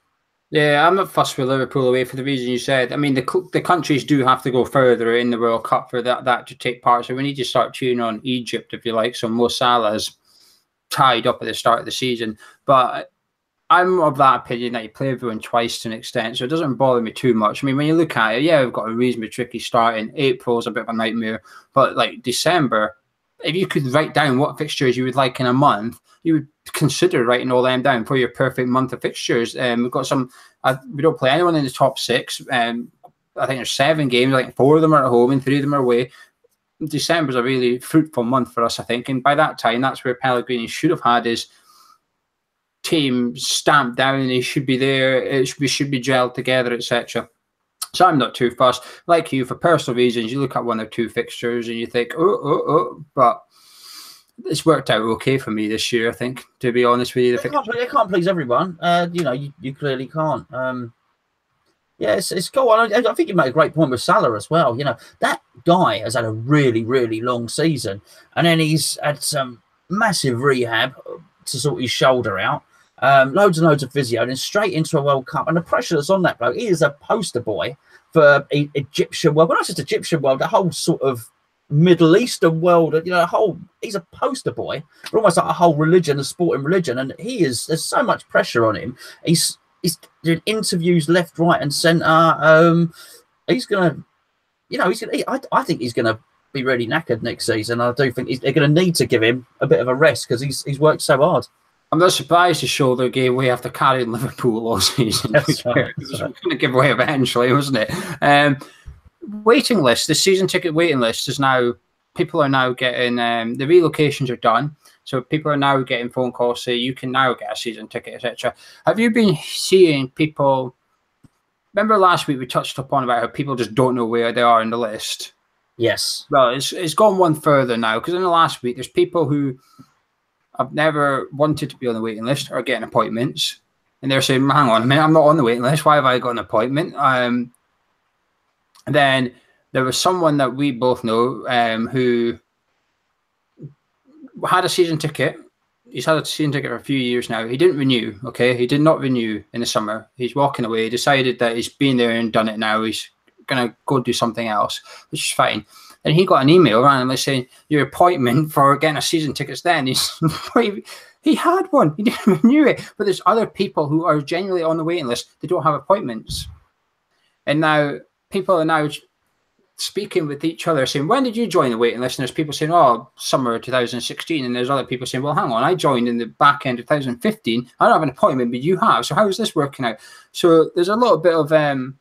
Speaker 1: Yeah, I'm not fussed with Liverpool away for the reason you said. I mean, the countries do have to go further in the World Cup for that to take part. So we need to start tuning on Egypt, if you like. So Mo Salah's tied up at the start of the season. But I'm of that opinion that you play everyone twice to an extent, so it doesn't bother me too much. I mean, when you look at it, yeah, we've got a reasonably tricky start. In April's a bit of a nightmare, but like December, if you could write down what fixtures you would like in a month, you would consider writing all them down for your perfect month of fixtures. We've got some. We don't play anyone in the top 6. I think there's 7 games. Like 4 of them are at home and 3 of them are away. December's a really fruitful month for us, I think, and by that time, that's where Pellegrini should have had his team stamped down. He should be there. We should be gelled together, etc. So I'm not too fussed. Like you, for personal reasons, you look at 1 or 2 fixtures and you think, but it's worked out okay for me this year, I think, to be honest with you.
Speaker 2: They can't please everyone. You clearly can't. Yeah, it's cool. I think you made a great point with Salah as well. You know, that guy has had a really, really long season, and then he's had some massive rehab to sort his shoulder out. Loads and loads of physio, and straight into a World Cup. And the pressure that's on that bloke, he is a poster boy for Egyptian world. Well, not just Egyptian world, the whole sort of Middle Eastern world. You know, he's a poster boy for almost like a whole religion, a sporting religion. And there's so much pressure on him. He's doing interviews left, right, and centre. He's gonna, I think he's gonna be really knackered next season. I do think they're going to need to give him a bit of a rest, because he's worked so hard.
Speaker 1: I'm not surprised his shoulder gave way after carrying Liverpool all season. It was going to give way eventually, wasn't it? Waiting list, the season ticket waiting list is now, people are now getting, the relocations are done. So people are now getting phone calls saying you can now get a season ticket, etc. Have you been seeing people, remember last week we touched upon about how people just don't know where they are in the list?
Speaker 2: Yes.
Speaker 1: Well, it's gone one further now, because in the last week, there's people who have never wanted to be on the waiting list or getting appointments, and they're saying, hang on a minute, I'm not on the waiting list. Why have I got an appointment? And then there was someone that we both know who had a season ticket. He's had a season ticket for a few years now. He didn't renew, okay? He did not renew in the summer. He's walking away. He decided that he's been there and done it now. He's going to go do something else, which is fine. And he got an email randomly saying, your appointment for getting a season ticket's then. He had one. He didn't renew it. But there's other people who are genuinely on the waiting list. They don't have appointments. And now people are now speaking with each other saying, when did you join the waiting list? And there's people saying, summer 2016. And there's other people saying, well, hang on, I joined in the back end of 2015. I don't have an appointment, but you have. So how is this working out? So there's a little bit of... the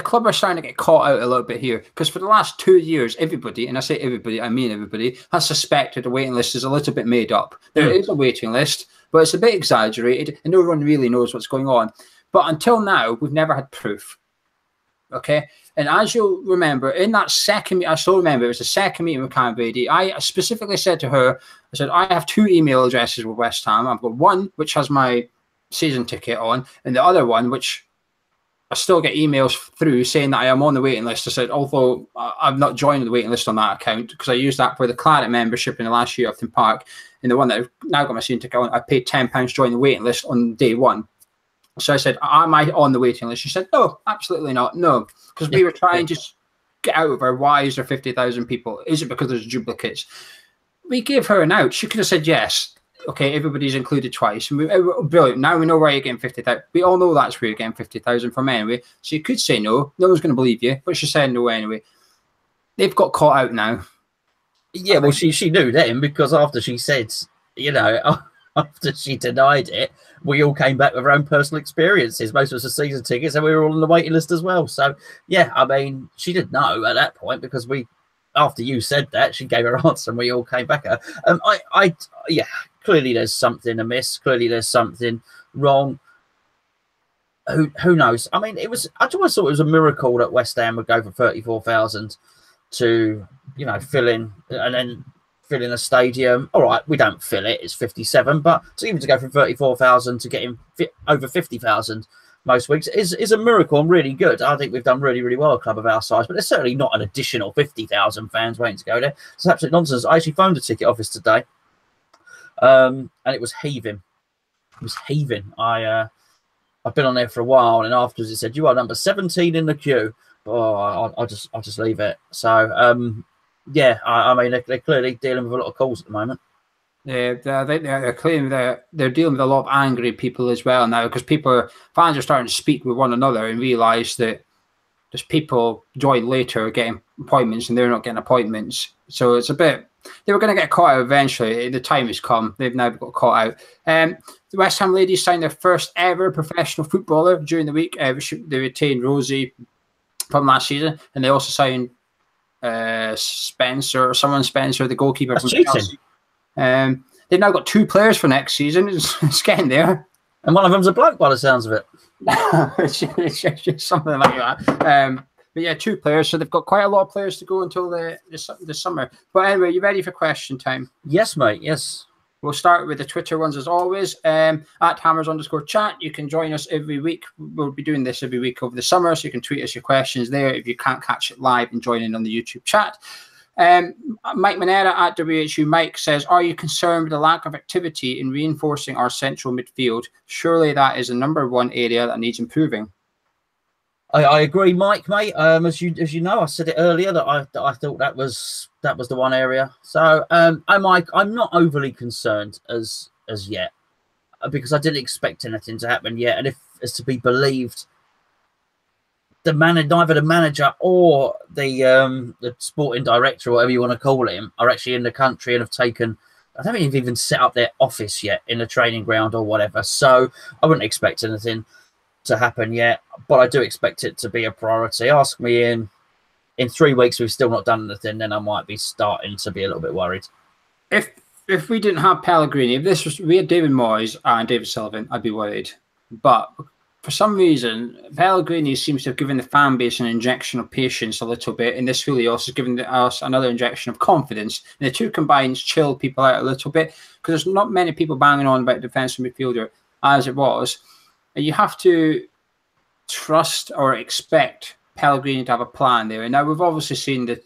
Speaker 1: club are starting to get caught out a little bit here, because for the last 2 years, everybody, and I say everybody, I mean everybody, has suspected the waiting list is a little bit made up. There is a waiting list, but it's a bit exaggerated, and no one really knows what's going on. But until now, we've never had proof. Okay? And as you'll remember, in that second, I still remember, it was the second meeting with Karen Brady, I specifically said to her, I said, I have 2 email addresses with West Ham. I've got one which has my season ticket on, and the other one which I still get emails through saying that I am on the waiting list. I said, although I've not joined the waiting list on that account, because I used that for the Claret membership in the last year of Upton Park, and the one that I've now got my season ticket on, I paid £10 to join the waiting list on day 1. So I said, am I on the waiting list? She said, no, absolutely not. No, because we were trying to get out of her. Why is there 50,000 people? Is it because there's duplicates? We gave her an out. She could have said yes. Okay, everybody's included twice. And brilliant. Now we know where you're getting 50,000. We all know that's where you're getting 50,000 from anyway. So you could say no. No one's going to believe you. But she said no anyway. They've got caught out now.
Speaker 2: Yeah, well, she knew then, because after she said, after she denied it, we all came back with our own personal experiences. Most of us are season tickets, and we were all on the waiting list as well. So, yeah, I mean, she did know at that point, because after you said that, she gave her answer, and we all came back at her. Yeah, clearly there's something amiss. Clearly there's something wrong. who knows? I mean, I always thought it was a miracle that West Ham would go for 34,000 to, you know, fill in and then fill in a stadium. All right, we don't fill it; it's 57, but even to go from 34,000 to getting over 50,000 most weeks is a miracle and really good. I think we've done really, really well, a club of our size, but there's certainly not an additional 50,000 fans waiting to go there. It's absolute nonsense. I actually phoned the ticket office today, and it was heaving. It was heaving. I've been on there for a while, and afterwards it said, "You are number 17 in the queue." Oh, I'll just leave it. So, yeah, I mean, they're clearly dealing with a lot of calls at the moment.
Speaker 1: Yeah, they're claiming they're dealing with a lot of angry people as well now, because fans are starting to speak with one another and realise that there's people join later getting appointments and they're not getting appointments. So it's a bit. They were going to get caught out eventually. The time has come. They've now got caught out. The West Ham ladies signed their first ever professional footballer during the week. They retained Rosie from last season, and they also signed Spencer, the goalkeeper from Chelsea. They've now got 2 players for next season. It's getting there.
Speaker 2: And one of them's a bloke by the sounds of it.
Speaker 1: It's just something like that. But yeah, 2 players. So they've got quite a lot of players to go until the summer. But anyway, you ready for question time?
Speaker 2: Yes, mate. Yes.
Speaker 1: We'll start with the Twitter ones as always. At Hammers_chat. You can join us every week. We'll be doing this every week over the summer, so you can tweet us your questions there if you can't catch it live and join in on the YouTube chat. Mike Manera at WHU Mike says, "Are you concerned with the lack of activity in reinforcing our central midfield? Surely that is the #1 area that needs improving."
Speaker 2: I agree, Mike, mate. As you know, I said it earlier that I thought that was the one area. So, I'm not overly concerned as yet, because I didn't expect anything to happen yet. And if it's to be believed, neither the manager or the sporting director, or whatever you want to call him, are actually in the country and have taken. I don't think they've even set up their office yet in the training ground or whatever. So I wouldn't expect anything to happen yet, but I do expect it to be a priority. Ask me in 3 weeks, we've still not done anything, then I might be starting to be a little bit worried.
Speaker 1: If we didn't have Pellegrini, if we had David Moyes and David Sullivan, I'd be worried. But for some reason, Pellegrini seems to have given the fan base an injection of patience a little bit, and this really also has given us another injection of confidence. And the 2 combines chill people out a little bit, because there's not many people banging on about defensive midfielder as it was. And you have to trust or expect Pellegrini to have a plan there. And now we've obviously seen the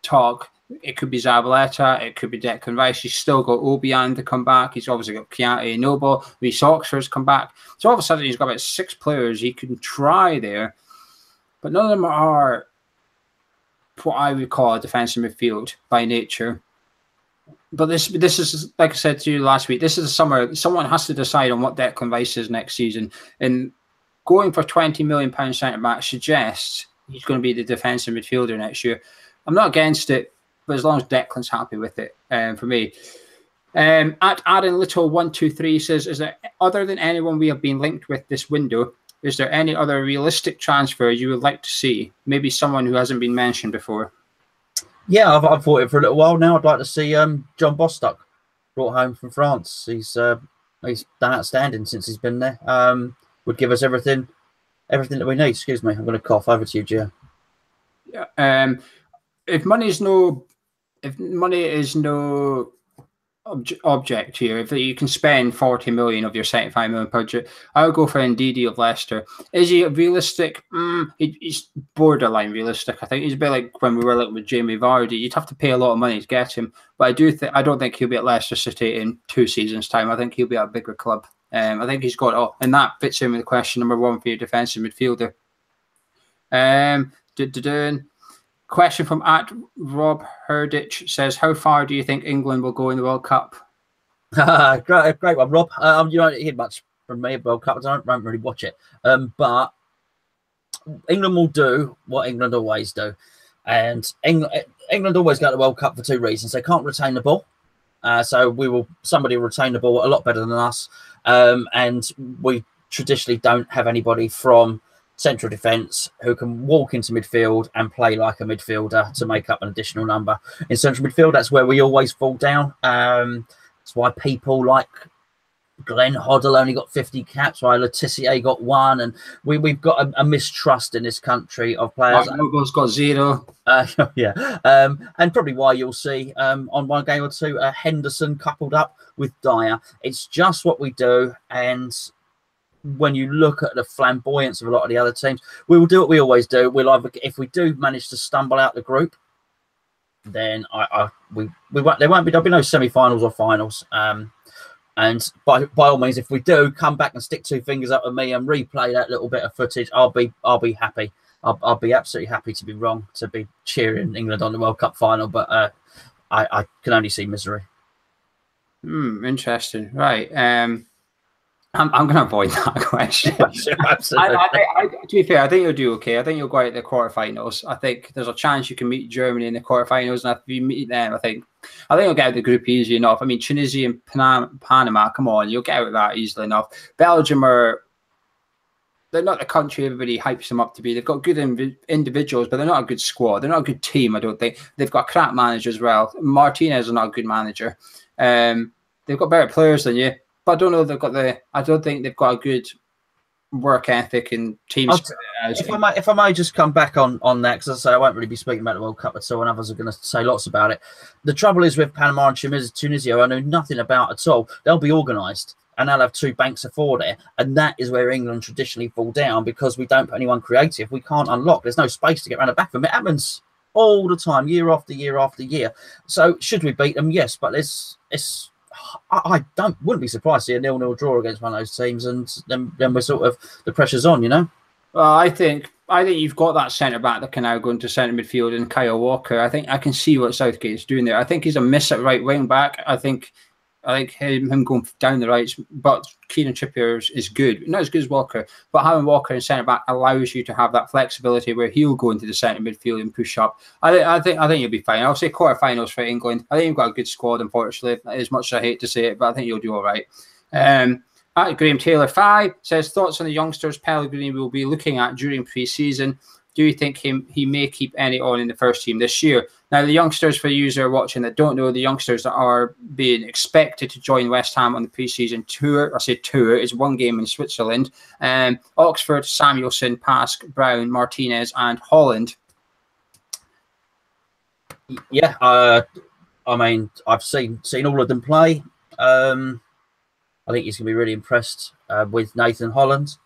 Speaker 1: talk. It could be Zabaleta, it could be Declan Rice. He's still got Obiang to come back. He's obviously got Chianti Noble. Reece Oxford's come back. So all of a sudden he's got about 6 players he can try there. But none of them are what I would call a defensive midfield by nature. But this is, like I said to you last week, this is a summer. Someone has to decide on what Declan Rice is next season. And going for £20 million centre-back suggests he's going to be the defensive midfielder next year. I'm not against it, but as long as Declan's happy with it, for me. At Aaron Little 123 says, "Is there, other than anyone we have been linked with this window, is there any other realistic transfer you would like to see? Maybe someone who hasn't been mentioned before."
Speaker 2: Yeah, I've thought it for a little while now. I'd like to see John Bostock brought home from France. He's done outstanding since he's been there. Would give us everything that we need. Excuse me, I'm going to cough. Over to you, Gio.
Speaker 1: Yeah. If money is no object here, if you can spend 40 million of your 75 million budget, I would go for Ndidi of Leicester. Is he realistic? He's borderline realistic. I think he's a bit like when we were with Jamie Vardy. You'd have to pay a lot of money to get him, but I don't think he'll be at Leicester City in 2 seasons' time. I think he'll be at a bigger club. I think he's got all, and that fits in with question #1 for your defensive midfielder. Question from at Rob Herditch says, "How far do you think England will go in the World Cup?"
Speaker 2: Great one, Rob. You don't hear much from me about World Cup. I don't really watch it. But England will do what England always do. And England always go to the World Cup for 2 reasons. They can't retain the ball. So somebody will retain the ball a lot better than us. And we traditionally don't have anybody from central defence who can walk into midfield and play like a midfielder to make up an additional number. In central midfield, that's where we always fall down. That's why people like Glenn Hoddle only got 50 caps, while Letitia got 1, and we've got a mistrust in this country of players.
Speaker 1: Mark Noble's got 0.
Speaker 2: Yeah, and probably why you'll see on one game or two Henderson coupled up with Dyer. It's just what we do, and when you look at the flamboyance of a lot of the other teams, we will do what we always do. We'll either, if we do manage to stumble out the group, then there'll be no semi-finals or finals. And by all means, if we do come back and stick 2 fingers up at me and replay that little bit of footage, I'll be happy. I'll be absolutely happy to be wrong, to be cheering England on the World Cup final. But I can only see misery.
Speaker 1: Interesting, right? I'm going to avoid that question.
Speaker 2: Absolutely.
Speaker 1: To be fair, I think you'll do okay. I think you'll go out the quarterfinals. I think there's a chance you can meet Germany in the quarterfinals, and if you meet them, I think you'll get out of the group easy enough. I mean, Tunisia and Panama, come on, you'll get out of that easily enough. Belgium they're not the country everybody hypes them up to be. They've got good individuals, but they're not a good squad. They're not a good team, I don't think. They've got a crap manager as well. Martinez is not a good manager. They've got better players than you. But I don't know. I don't think they've got a good work ethic and team spirit.
Speaker 2: If I may just come back on that, because I say I won't really be speaking about the World Cup at all, and others are going to say lots about it. The trouble is with Panama and Tunisia, I know nothing about at all. They'll be organised, and they'll have 2 banks of 4 there, and that is where England traditionally fall down, because we don't put anyone creative. We can't unlock. There's no space to get around the back of them. It happens all the time, year after year after year. So should we beat them? Yes, but I wouldn't be surprised to see a 0-0 draw against one of those teams, and then we're sort of, the pressure's on, you know.
Speaker 1: Well, I think you've got that centre back that can now go into centre midfield, and Kyle Walker. I think I can see what Southgate's doing there. I think he's a miss at right wing back. I think him going down the rights, but Kieran Trippier is good, not as good as Walker. But having Walker in centre back allows you to have that flexibility where he'll go into the centre midfield and push up. I think you'll be fine. I'll say quarterfinals for England. I think you've got a good squad, unfortunately. As much as I hate to say it, but I think you'll do all right. Graham Taylor 5 says, thoughts on the youngsters Pellegrini will be looking at during pre-season. Do you think he may keep any on in the first team this year? Now, the youngsters, for you who are watching that don't know, the youngsters that are being expected to join West Ham on the pre-season tour, I say tour, it's 1 game in Switzerland. Oxford, Samuelson, Pask, Brown, Martinez, and Holland.
Speaker 2: Yeah, I mean, I've seen all of them play. I think he's going to be really impressed with Nathan Holland.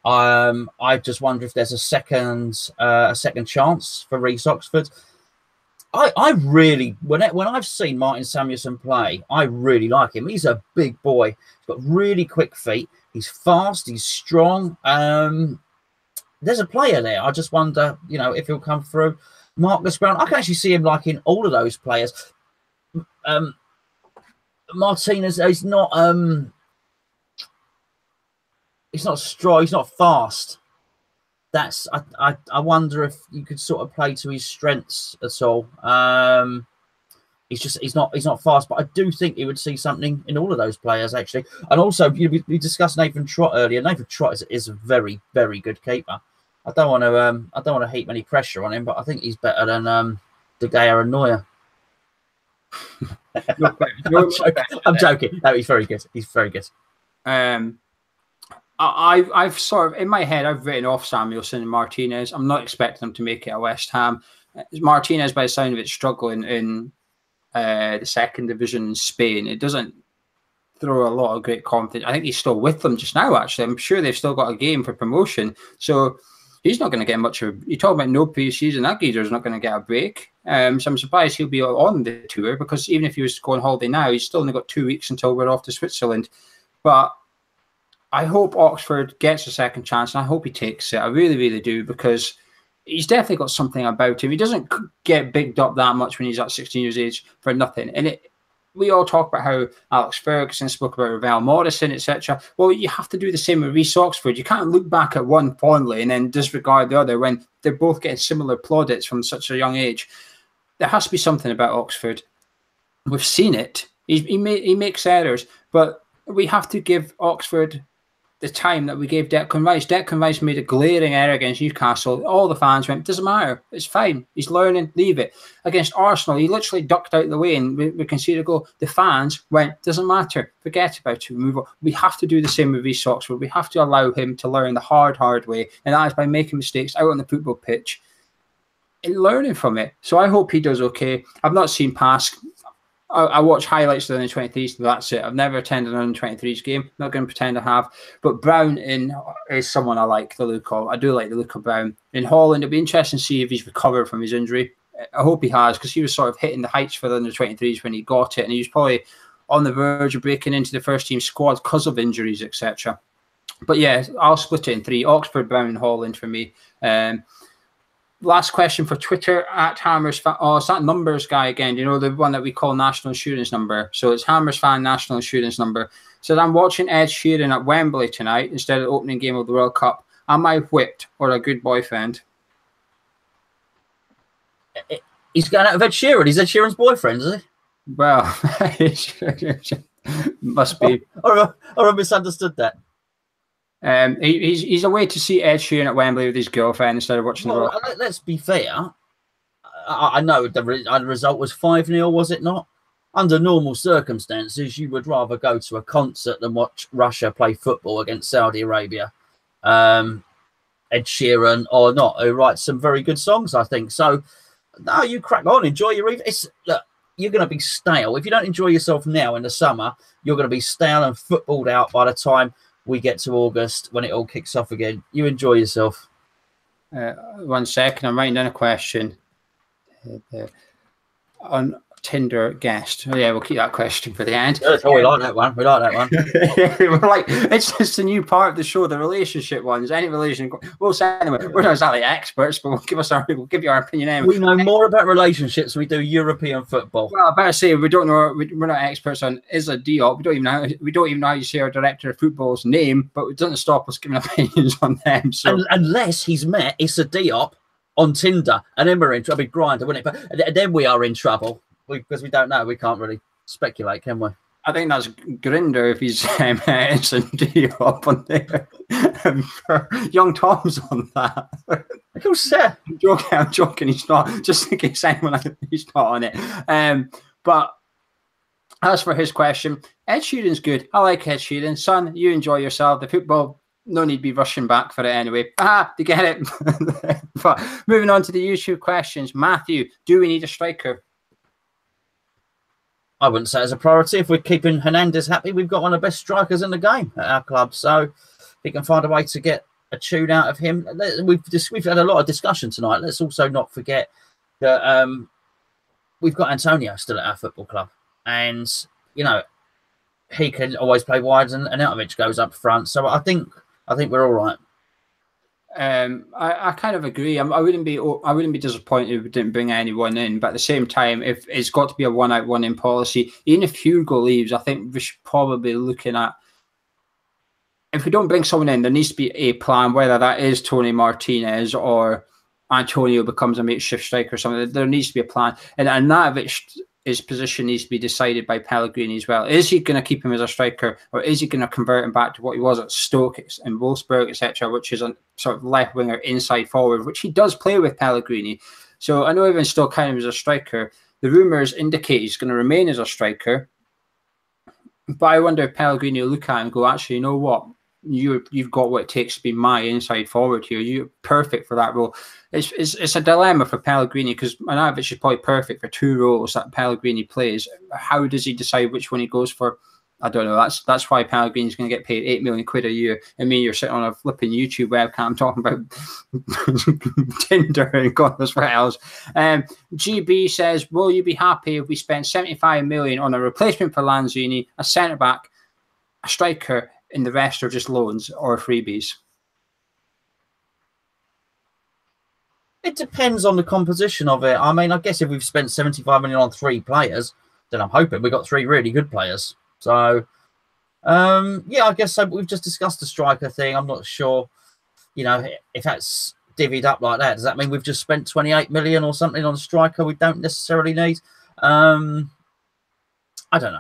Speaker 2: I just wonder if there's a second chance for Reece Oxford. I really, when I've seen Martin Samuelson play, I really like him. He's a big boy. He's got really quick feet. He's fast. He's strong. There's a player there. I just wonder, if he'll come through. Marcus Brown, I can actually see him liking all of those players. Martinez is not. He's not strong. He's not fast. I wonder if you could sort of play to his strengths at all. He's not fast, but I do think he would see something in all of those players actually. And also, we discussed Nathan Trott earlier. Nathan Trott is a very, very good keeper. I don't want to heap any pressure on him, but I think he's better than De Gea and Neuer. I'm joking. No, he's very good. He's very good.
Speaker 1: I've sort of, in my head, I've written off Samuelson and Martinez. I'm not expecting them to make it at West Ham. Martinez, by the sound of it, struggling in the 2nd division in Spain. It doesn't throw a lot of great confidence. I think he's still with them just now, actually. I'm sure they've still got a game for promotion. So he's not going to get much of... You talk about no pre-season, that geezer's not going to get a break. So I'm surprised he'll be on the tour, because even if he was to go on holiday now, he's still only got 2 weeks until we're off to Switzerland. But I hope Oxford gets a second chance, and I hope he takes it. I really, really do, because he's definitely got something about him. He doesn't get bigged up that much when he's at 16 years of age for nothing. And we all talk about how Alex Ferguson spoke about Ravel Morrison, etc. Well, you have to do the same with Reece Oxford. You can't look back at one fondly and then disregard the other when they're both getting similar plaudits from such a young age. There has to be something about Oxford. We've seen it. He makes errors, but we have to give Oxford the time that we gave Declan Rice. Declan Rice made a glaring error against Newcastle. All the fans went, doesn't matter. It's fine. He's learning. Leave it. Against Arsenal, he literally ducked out of the way and we conceded a goal. The fans went, doesn't matter. Forget about it. Move on. We have to do the same with Reece Oxford. We have to allow him to learn the hard way. And that is by making mistakes out on the football pitch and learning from it. So I hope he does okay. I've not seen past. I watch highlights of the under-23s, but that's it. I've never attended an under-23s game. Not going to pretend I have. But Brown is someone I like the look of. I do like the look of Brown. In Holland, it'll be interesting to see if he's recovered from his injury. I hope he has, because he was sort of hitting the heights for the under-23s when he got it, and he was probably on the verge of breaking into the first-team squad because of injuries, etc. But yeah, I'll split it in 3. Oxford, Brown, and Holland for me. Last question for Twitter at Hammers Fan. Oh, it's that numbers guy again. You know, the one that we call national insurance number. So it's Hammers Fan national insurance number. Says, I'm watching Ed Sheeran at Wembley tonight instead of the opening game of the World Cup. Am I whipped or a good boyfriend?
Speaker 2: He's going out of Ed Sheeran. He's Ed Sheeran's boyfriend, is he?
Speaker 1: Well, must be.
Speaker 2: Or I misunderstood that.
Speaker 1: He's away to see Ed Sheeran at Wembley with his girlfriend instead of watching the World Cup.
Speaker 2: Let's be fair. I know the result was 5-0, was it not? Under normal circumstances, you would rather go to a concert than watch Russia play football against Saudi Arabia. Ed Sheeran or not, who writes some very good songs, I think. So, no, you crack on, enjoy your evening. Look, you're going to be stale. If you don't enjoy yourself now in the summer, you're going to be stale and footballed out by the time we get to August when it all kicks off again. You enjoy yourself.
Speaker 1: 1 second, I'm writing down a question. On Tinder guest. Oh yeah, we'll keep that question for the end.
Speaker 2: Oh, we like that one. We like that one.
Speaker 1: We're like, it's just a new part of the show, the relationship ones. Any relation, we'll say anyway. We're not exactly experts, but we'll give you our opinion anyway.
Speaker 2: We know more about relationships than we do European football.
Speaker 1: Well, I better say we don't know. We're not experts on Issa Diop. We don't even know how you say our director of football's name, but it doesn't stop us giving opinions on them. So
Speaker 2: unless he's met Issa Diop on Tinder, and then we're in trouble. Grinder, wouldn't it? But then we are in trouble. Because we don't know, we can't really speculate, can we?
Speaker 1: I think that's Grinder if he's Diop on there. Young Tom's on that.
Speaker 2: Of course, yeah.
Speaker 1: I'm joking. He's not. Just in case anyone he's not on it. But as for his question, Ed Sheeran's good. I like Ed Sheeran. Son, you enjoy yourself. The football, no need to be rushing back for it anyway. To get it. But moving on to the YouTube questions. Matthew, do we need a striker?
Speaker 2: I wouldn't say it's a priority. If we're keeping Hernandez happy, we've got one of the best strikers in the game at our club. So if we can find a way to get a tune out of him. We've had a lot of discussion tonight. Let's also not forget that we've got Antonio still at our football club. And, you know, he can always play wide and Arnautovic goes up front. So I think we're all right.
Speaker 1: I kind of agree. I wouldn't be disappointed if we didn't bring anyone in, but at the same time, if it's got to be a one out, one in policy, even if Hugo leaves, I think we should probably be looking at, if we don't bring someone in, there needs to be a plan, whether that is Tony Martinez or Antonio becomes a makeshift striker or something. There needs to be a plan, and Arnautovic, his position needs to be decided by Pellegrini as well. Is he going to keep him as a striker, or is he going to convert him back to what he was at Stoke and Wolfsburg, etc., which is a sort of left winger, inside forward, which he does play with Pellegrini. So I know everyone's still kind of as a striker. The rumours indicate he's going to remain as a striker, but I wonder if Pellegrini will look at him and go, actually, you know what? You've got what it takes to be my inside forward here. You're perfect for that role. It's a dilemma for Pellegrini because Arnautovic is probably perfect for 2 roles that Pellegrini plays. How does he decide which one he goes for? I don't know. That's why Pellegrini's going to get paid £8 million a year. I mean, you're sitting on a flipping YouTube webcam talking about Tinder and God knows what else. GB says, will you be happy if we spent 75 million on a replacement for Lanzini, a centre back, a striker, and the rest are just loans or freebies?
Speaker 2: It depends on the composition of it. I mean, I guess if we've spent 75 million on 3 players, then I'm hoping we've got 3 really good players. So, yeah, I guess so. We've just discussed the striker thing. I'm not sure, you know, if that's divvied up like that. Does that mean we've just spent 28 million or something on a striker we don't necessarily need? I don't know.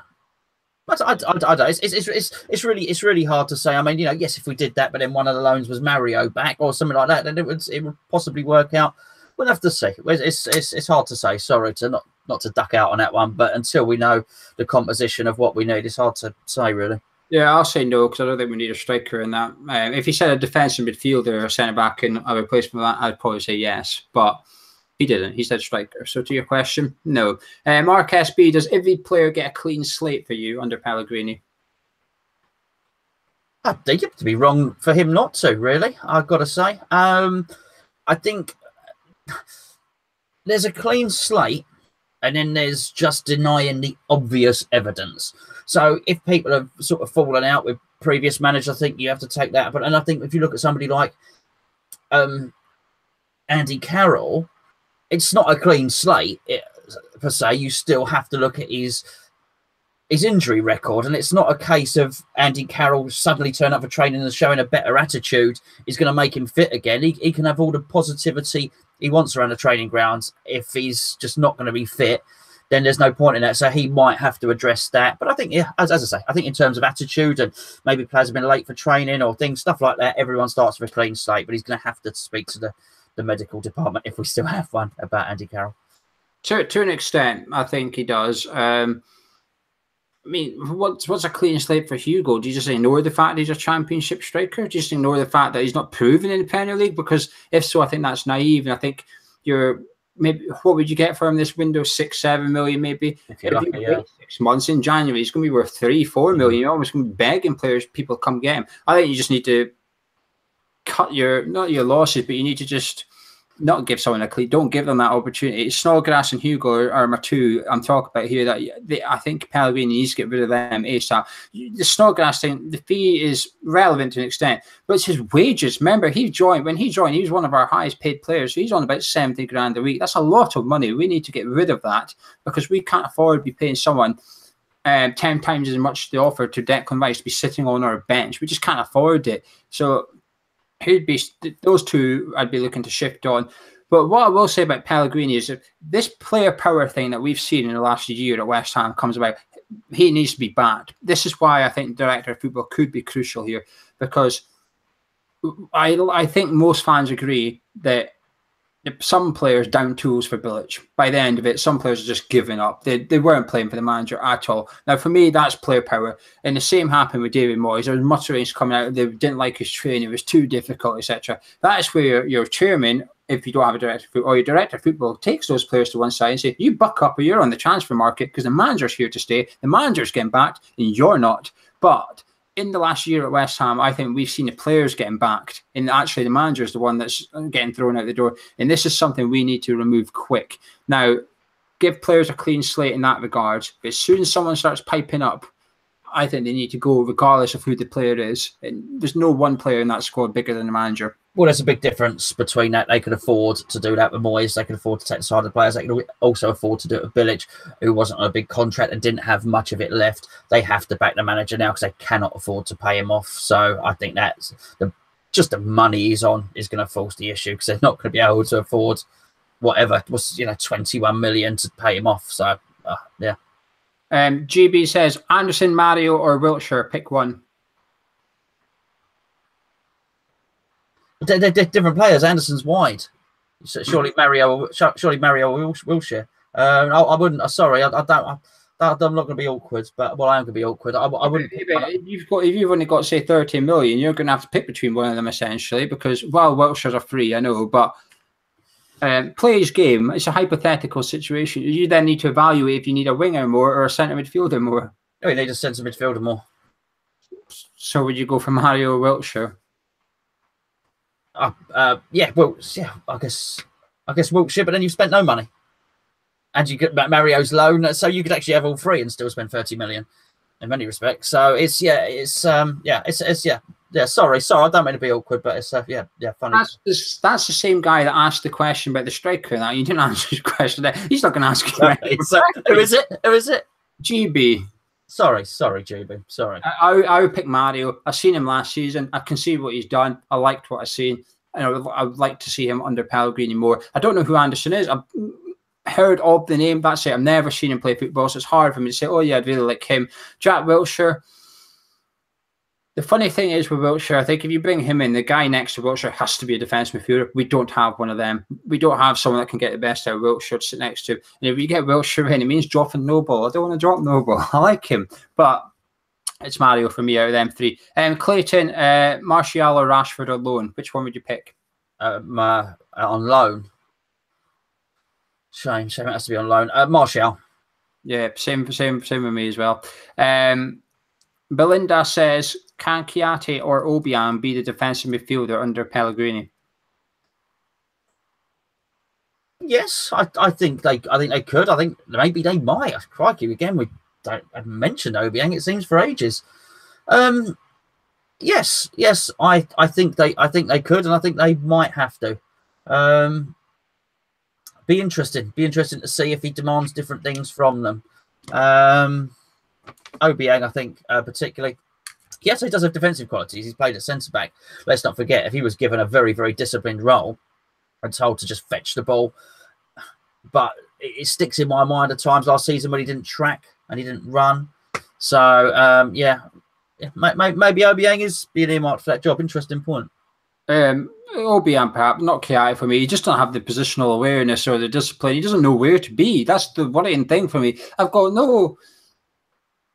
Speaker 2: don't know. It's really hard to say. I mean, you know, yes, if we did that, but then one of the loans was Mario back or something like that, then it would possibly work out. We'll have to see. It's hard to say. Sorry to not to duck out on that one, but until we know the composition of what we need, it's hard to say really.
Speaker 1: Yeah, I'll say no because I don't think we need a striker in that. If he said a defensive midfielder or centre back and a replacement for that, I'd probably say yes, but he didn't. He said striker. So to your question, no. Mark SB, does every player get a clean slate for you under Pellegrini?
Speaker 2: I think it would be wrong for him not to, really, I've got to say. I think there's a clean slate and then there's just denying the obvious evidence. So if people have sort of fallen out with previous managers, I think you have to take that. But and I think if you look at somebody like Andy Carroll, it's not a clean slate per se. You still have to look at his injury record, and it's not a case of Andy Carroll suddenly turn up for training and showing a better attitude is going to make him fit again. He can have all the positivity he wants around the training grounds. If he's just not going to be fit, then there's no point in that. So he might have to address that. But I think, yeah, as I say, I think in terms of attitude and maybe players have been late for training or things, stuff like that, everyone starts with a clean slate, but he's going to have to speak to the medical department, if we still have one, about Andy Carroll.
Speaker 1: To an extent, I think he does. I mean, what's a clean slate for Hugo? Do you just ignore the fact that he's a championship striker? Do you just ignore the fact that he's not proven in the Premier League? Because if so, I think that's naive. And I think maybe what would you get for him this window? 6-7 million, maybe.
Speaker 2: If you're lucky, yeah.
Speaker 1: 6 months in January, he's going to be worth 3-4 million. You're almost going to be begging people come get him. I think you just need to cut not your losses, but you need to just not give someone a clean. Don't give them that opportunity. Snodgrass and Hugo are my two I'm talking about here. I think Pellegrini needs to get rid of them ASAP. The Snodgrass thing, the fee is relevant to an extent, but it's his wages. Remember, when he joined, he was one of our highest paid players. So he's on about 70 grand a week. That's a lot of money. We need to get rid of that because we can't afford to be paying someone 10 times as much the offer to Declan Rice to be sitting on our bench. We just can't afford it. So he'd be those two I'd be looking to shift on. But what I will say about Pellegrini is that this player power thing that we've seen in the last year at West Ham comes about. He needs to be backed. This is why I think director of football could be crucial here, because I think most fans agree that some players down tools for Bilic. By the end of it, some players are just giving up. They weren't playing for the manager at all. Now, for me, that's player power. And the same happened with David Moyes. There was mutterings coming out. They didn't like his training. It was too difficult, etc. That is where your chairman, if you don't have a director of football, or your director of football, takes those players to one side and say, you buck up or you're on the transfer market because the manager's here to stay. The manager's getting backed and you're not. But in the last year at West Ham, I think we've seen the players getting backed, and actually the manager is the one that's getting thrown out the door. And this is something we need to remove quick. Now, give players a clean slate in that regard. But as soon as someone starts piping up, I think they need to go regardless of who the player is. And there's no one player in that squad bigger than the manager.
Speaker 2: Well, there's a big difference between that. They could afford to do that with Moyes. They could afford to take the side of the players. They could also afford to do it with Bilic, who wasn't on a big contract and didn't have much of it left. They have to back the manager now because they cannot afford to pay him off. So I think that's just the money he's on is going to force the issue because they're not going to be able to afford whatever was 21 million to pay him off. So yeah.
Speaker 1: GB says Anderson, Mario, or Wiltshire. Pick one.
Speaker 2: They're different players. Anderson's wide. Surely Mario Wilshere. I wouldn't. Sorry, I don't. I'm not going to be awkward, but I am going to be awkward. I wouldn't.
Speaker 1: If you've only got say 30 million, you're going to have to pick between one of them essentially because Wilshire's are free, I know, but play his game. It's a hypothetical situation. You then need to evaluate if you need a winger more or a centre midfielder more.
Speaker 2: Oh, you need a centre midfielder more.
Speaker 1: So would you go for Mario or Wiltshire?
Speaker 2: Yeah, well, yeah, I guess Wiltshire, but then you've spent no money, and you get Mario's loan, so you could actually have all three and still spend 30 million in many respects. So Sorry, I don't mean to be awkward, but it's funny.
Speaker 1: That's the same guy that asked the question about the striker. Now you didn't answer his question. He's not going to ask you.
Speaker 2: So, who is it?
Speaker 1: GB.
Speaker 2: Sorry, GB. Sorry.
Speaker 1: I would pick Mario. I've seen him last season. I can see what he's done. I liked what I've seen. And I would like to see him under Pellegrini more. I don't know who Anderson is. heard of the name. That's it. I've never seen him play football, so it's hard for me to say, oh yeah, I'd really like him. Jack Wilshere. The funny thing is with Wilshere, I think if you bring him in, the guy next to Wilshere has to be a defensive midfielder. We don't have one of them. We don't have someone that can get the best out of Wilshere to sit next to. And if you get Wilshere in, it means dropping Noble. I don't want to drop Noble. I like him. But it's Mario for me out of them three. Clayton, Martial or Rashford or loan? Which one would you pick?
Speaker 2: On loan. Shame it has to be on loan. Martial.
Speaker 1: Yeah, same with me as well. Belinda says, can Chiati or Obiang be the defensive midfielder under Pellegrini?
Speaker 2: Yes, I think they could. I think maybe they might. Crikey, again, we haven't mentioned Obiang, it seems, for ages. Yes, I think they could, and I think they might have to. Be interesting to see if he demands different things from them. Obiang, I think, particularly. Yes, he does have defensive qualities. He's played at centre-back. Let's not forget, if he was given a very, very disciplined role and told to just fetch the ball. But it sticks in my mind at times last season when he didn't track and he didn't run. So, yeah, maybe Obiang is being earmarked for that job. Interesting point.
Speaker 1: Obiang, perhaps, not Chiati for me. He just don't have the positional awareness or the discipline. He doesn't know where to be. That's the worrying thing for me. I've got no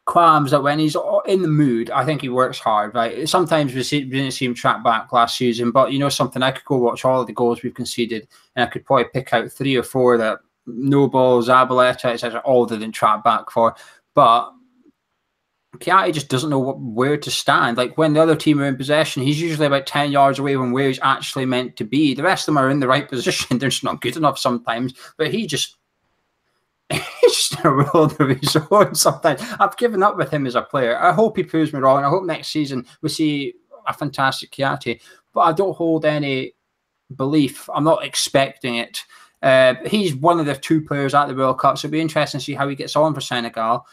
Speaker 1: qualms that when he's in the mood, I think he works hard, right? Sometimes we didn't see him track back last season, but you know something, I could go watch all of the goals we've conceded and I could probably pick out 3 or 4 that Noble, Zabaleta, etc., all didn't track back for. But Chiati just doesn't know where to stand. Like when the other team are in possession, he's usually about 10 yards away from where he's actually meant to be. The rest of them are in the right position. They're just not good enough sometimes, but he's just in a world of his own sometimes. I've given up with him as a player. I hope he proves me wrong. I hope next season we see a fantastic Chiati, but I don't hold any belief. I'm not expecting it. He's one of the 2 players at the World Cup, so it'll be interesting to see how he gets on for Senegal.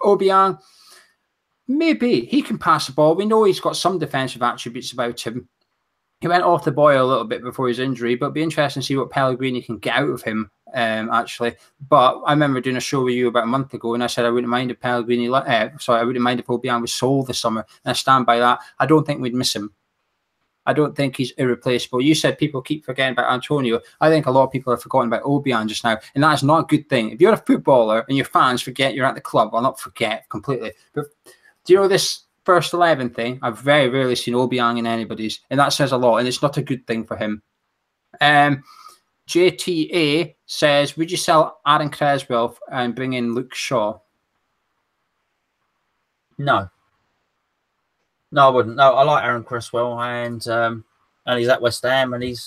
Speaker 1: Obiang, maybe he can pass the ball. We know he's got some defensive attributes about him. He went off the boil a little bit before his injury, but it'll be interesting to see what Pellegrini can get out of him, actually. But I remember doing a show with you about a month ago, and I said I wouldn't mind if I wouldn't mind if Obiang was sold this summer, and I stand by that. I don't think we'd miss him. I don't think he's irreplaceable. You said people keep forgetting about Antonio. I think a lot of people are forgetting about Obiang just now, and that is not a good thing. If you're a footballer and your fans forget you're at the club, well, not forget completely, but do you know this first 11 thing? I've very rarely seen Obiang in anybody's, and that says a lot, and it's not a good thing for him. JTA says, would you sell Aaron Creswell and bring in Luke Shaw?
Speaker 2: No, I wouldn't. No, I like Aaron Creswell, and he's at West Ham, and he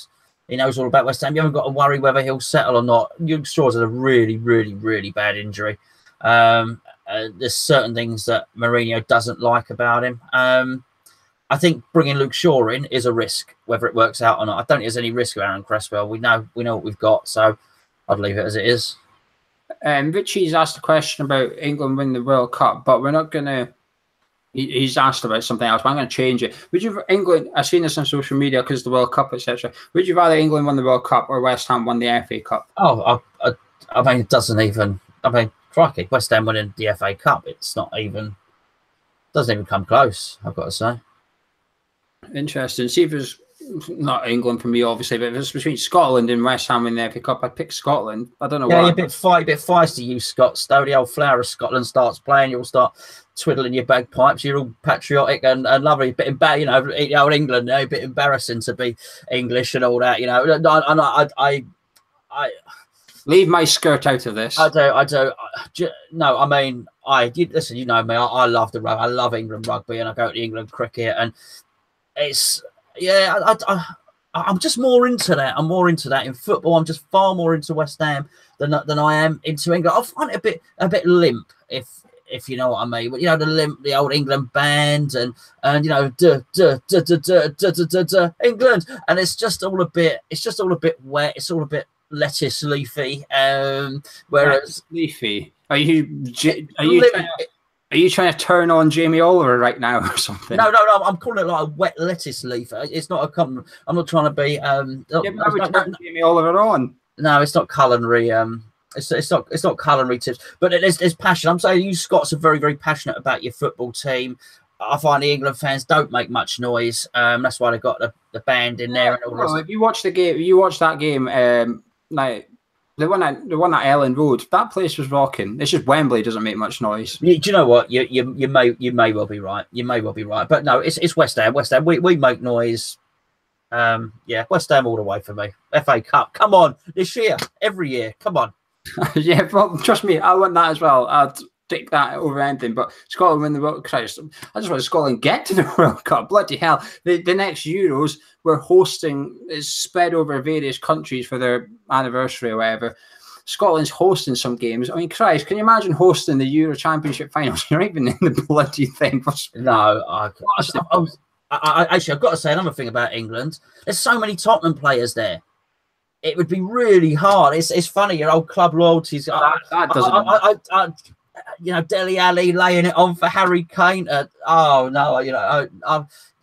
Speaker 2: knows all about West Ham. You haven't got to worry whether he'll settle or not. Luke Shaw's had a really, really, really bad injury. There's certain things that Mourinho doesn't like about him. I think bringing Luke Shaw in is a risk, whether it works out or not. I don't think there's any risk with Aaron Creswell. We know what we've got, so I'd leave it as it is.
Speaker 1: Richie's asked a question about England winning the World Cup, but we're not going to. He's asked about something else, but I'm going to change it. Would you, England? I've seen this on social media because the World Cup, etc. Would you rather England won the World Cup or West Ham won the FA Cup?
Speaker 2: Oh, I mean, it doesn't even. I mean, crikey, West Ham winning the FA Cup. It's not even. Doesn't even come close. I've got to say.
Speaker 1: Interesting. See if it's not England for me, obviously, but if it's between Scotland and West Ham in the FA Cup, I'd pick Scotland. I don't know why.
Speaker 2: Yeah, you're a bit feisty, you Scots. Though the old flower of Scotland starts playing, you'll start twiddling your bagpipes. You're all patriotic and lovely. A bit embarrassing, you know, old England. A bit embarrassing to be English and all that. You know, I
Speaker 1: leave my skirt out of this.
Speaker 2: I do. No, I mean, listen. You know me. I love the rugby. I love England rugby, and I go to England cricket, and it's I'm just more into that. I'm more into that in football. I'm just far more into West Ham than I am into England. I find it a bit limp, if you know what I mean. You know, the limp, the old England band, and you know, England, and it's just all a bit wet. It's all a bit lettuce leafy. Whereas
Speaker 1: leafy, are you trying to turn on Jamie Oliver right now or something?
Speaker 2: No. I'm calling it like a wet lettuce leaf. It's not a compliment. I'm not trying to be.
Speaker 1: I would turn Jamie Oliver on.
Speaker 2: No, it's not culinary. It's not culinary tips, but there's passion. I'm saying you Scots are very, very passionate about your football team. I find the England fans don't make much noise. That's why they got the band in there and all
Speaker 1: well, if you watch the game, you watch that game. Like the one at Ellen Road, that place was rocking. It's just Wembley doesn't make much noise.
Speaker 2: Do you know what? You may well be right. You may well be right. But no, it's West Ham. West Ham. We make noise. Yeah, West Ham all the way for me. FA Cup. Come on, this year, every year. Come on.
Speaker 1: Yeah, well, trust me, I want that as well. I'd take that over anything. But Scotland win the World Cup. Christ, I just want Scotland get to the World Cup. Bloody hell! The next Euros we're hosting is spread over various countries for their anniversary or whatever. Scotland's hosting some games. I mean, Christ, can you imagine hosting the Euro Championship finals? You're not even in the bloody thing.
Speaker 2: No, actually, I've got to say another thing about England. There's so many Tottenham players there. It would be really hard. It's funny, your old club loyalties.
Speaker 1: That doesn't.
Speaker 2: You know, Dele Alli laying it on for Harry Kane. Oh no, you know.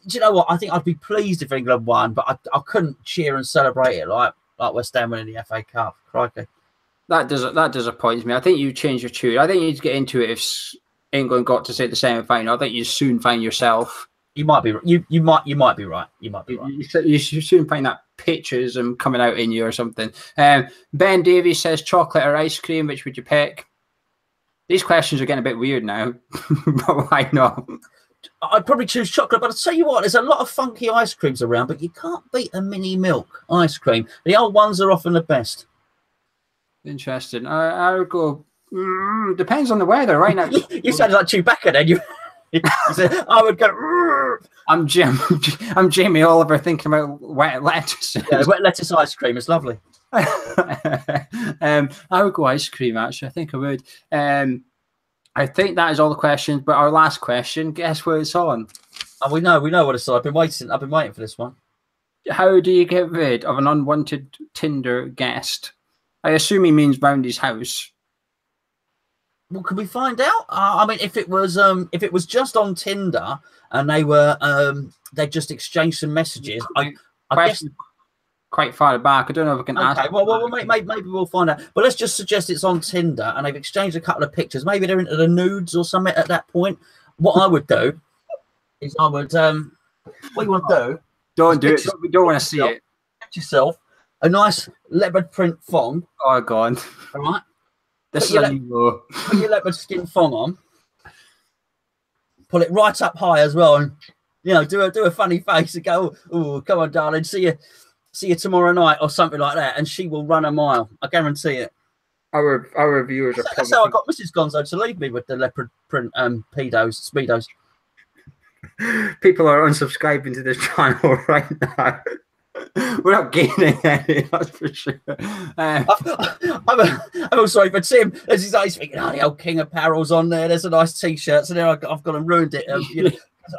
Speaker 2: Do you know what? I think I'd be pleased if England won, but I couldn't cheer and celebrate it like West Ham winning the FA Cup. Crikey.
Speaker 1: That disappoints me. I think you change your tune. I think you'd get into it if England got to say the semi-final. I think you'd soon find yourself.
Speaker 2: You might be. You might be right. You might be right.
Speaker 1: You soon find that patriotism coming out in you or something. Ben Davies says chocolate or ice cream. Which would you pick? These questions are getting a bit weird now, but why not?
Speaker 2: I'd probably choose chocolate, but I'll tell you what, there's a lot of funky ice creams around, but you can't beat a mini milk ice cream. The old ones are often the best.
Speaker 1: Interesting. I would go. Depends on the weather. Right now,
Speaker 2: you sounded like Chewbacca. Then you said I would go. I'm
Speaker 1: Jamie Oliver thinking about wet lettuce.
Speaker 2: Yeah, wet lettuce ice cream is lovely.
Speaker 1: I would go ice cream. Actually, I think I would. I think that is all the questions. But our last question, guess what it's on?
Speaker 2: Oh, we know what it's on. I've been waiting for this one.
Speaker 1: How do you get rid of an unwanted Tinder guest? I assume he means round his house.
Speaker 2: Well, can we find out? I mean, if it was just on Tinder and they just exchanged some messages, I guess
Speaker 1: quite far back. I don't know if I can ask.
Speaker 2: Okay, well, maybe we'll find out. But let's just suggest it's on Tinder and they've exchanged a couple of pictures. Maybe they're into the nudes or something at that point. What I would do is what you want to do?
Speaker 1: Don't do it. We don't want to see it.
Speaker 2: Get yourself a nice leopard print thong.
Speaker 1: Oh God!
Speaker 2: All right.
Speaker 1: This is a new low.
Speaker 2: Put your leopard skin thong on. Pull it right up high as well, and do a funny face and go, "Oh, come on, darling, see you tomorrow night," or something like that, and she will run a mile. I guarantee it.
Speaker 1: Our viewers are.
Speaker 2: That's how I got Mrs. Gonzo to leave me with the leopard print speedos.
Speaker 1: People are unsubscribing to this channel right now. We're not gaining any, that's for sure.
Speaker 2: I'm sorry for Tim. As he's thinking, the old King Apparel's on there. There's a nice T-shirt. So now I've gone and ruined it.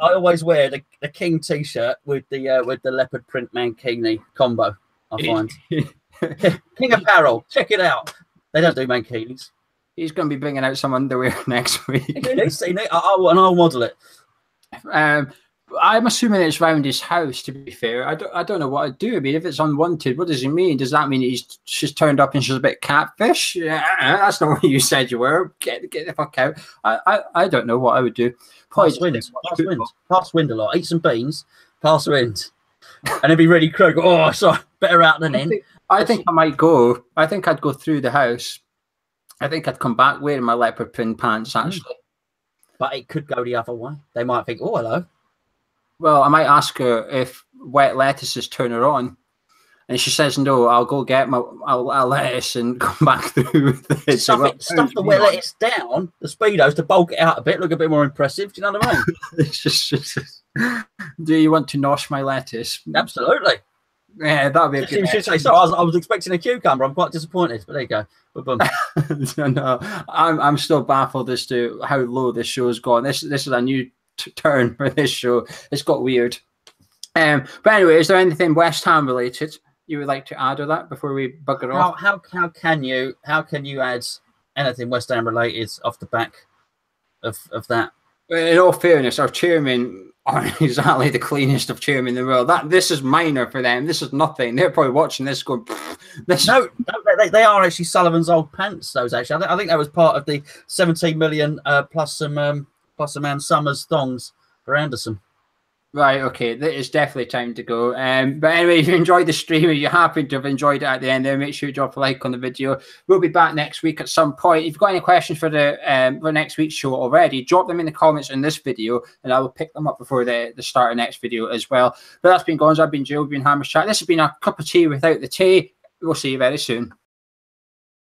Speaker 2: I always wear the King T-shirt with the leopard print mankini combo. I find King Apparel. Check it out. They don't do mankinis.
Speaker 1: He's going to be bringing out some underwear next week.
Speaker 2: I'll model it.
Speaker 1: I'm assuming it's round his house, to be fair. I don't know what I'd do. I mean, if it's unwanted, what does he mean? Does that mean she's turned up and she's a bit catfish? Yeah, that's not what you said you were. Get the fuck out. I don't know what I would do.
Speaker 2: Pass wind a lot. Eat some beans. Pass wind. And it'd be really crook. Oh, sorry. Better out than in.
Speaker 1: I think I might go. I think I'd go through the house. I think I'd come back wearing my leopard print pants, actually.
Speaker 2: But it could go the other way. They might think, oh, hello.
Speaker 1: Well, I might ask her if wet lettuces turn her on. And she says, no, I'll go get my lettuce and come back through with it.
Speaker 2: Stuff the wet lettuce down, the Speedos, to bulk it out a bit, look a bit more impressive. Do you know what I mean?
Speaker 1: It's just, do you want to nosh my lettuce?
Speaker 2: Absolutely.
Speaker 1: Yeah, that would be a good
Speaker 2: should say, so I was expecting a cucumber. I'm quite disappointed, but there you go.
Speaker 1: No, I'm still baffled as to how low this show's gone. This is a new turn for this show. It's got weird. But anyway, is there anything West Ham related you would like to add to that before we bugger off?
Speaker 2: How can you add anything West Ham related off the back of that?
Speaker 1: In all fairness, our chairman aren't exactly the cleanest of chairmen in the world. This is minor for them. This is nothing. They're probably watching this going, this.
Speaker 2: No, they are actually Sullivan's old pants. Those actually, I think that was part of the 17 million plus some Ann Summers thongs for Anderson.
Speaker 1: Right, okay, it's definitely time to go. But anyway, if you enjoyed the stream, if you happen to have enjoyed it at the end there, make sure you drop a like on the video. We'll be back next week at some point. If you've got any questions for for next week's show already, drop them in the comments in this video, and I will pick them up before the start of next video as well. But that's been Gonzo, I've been Geo, we've been Hammers Chat. This has been a cup of tea without the tea. We'll see you very soon.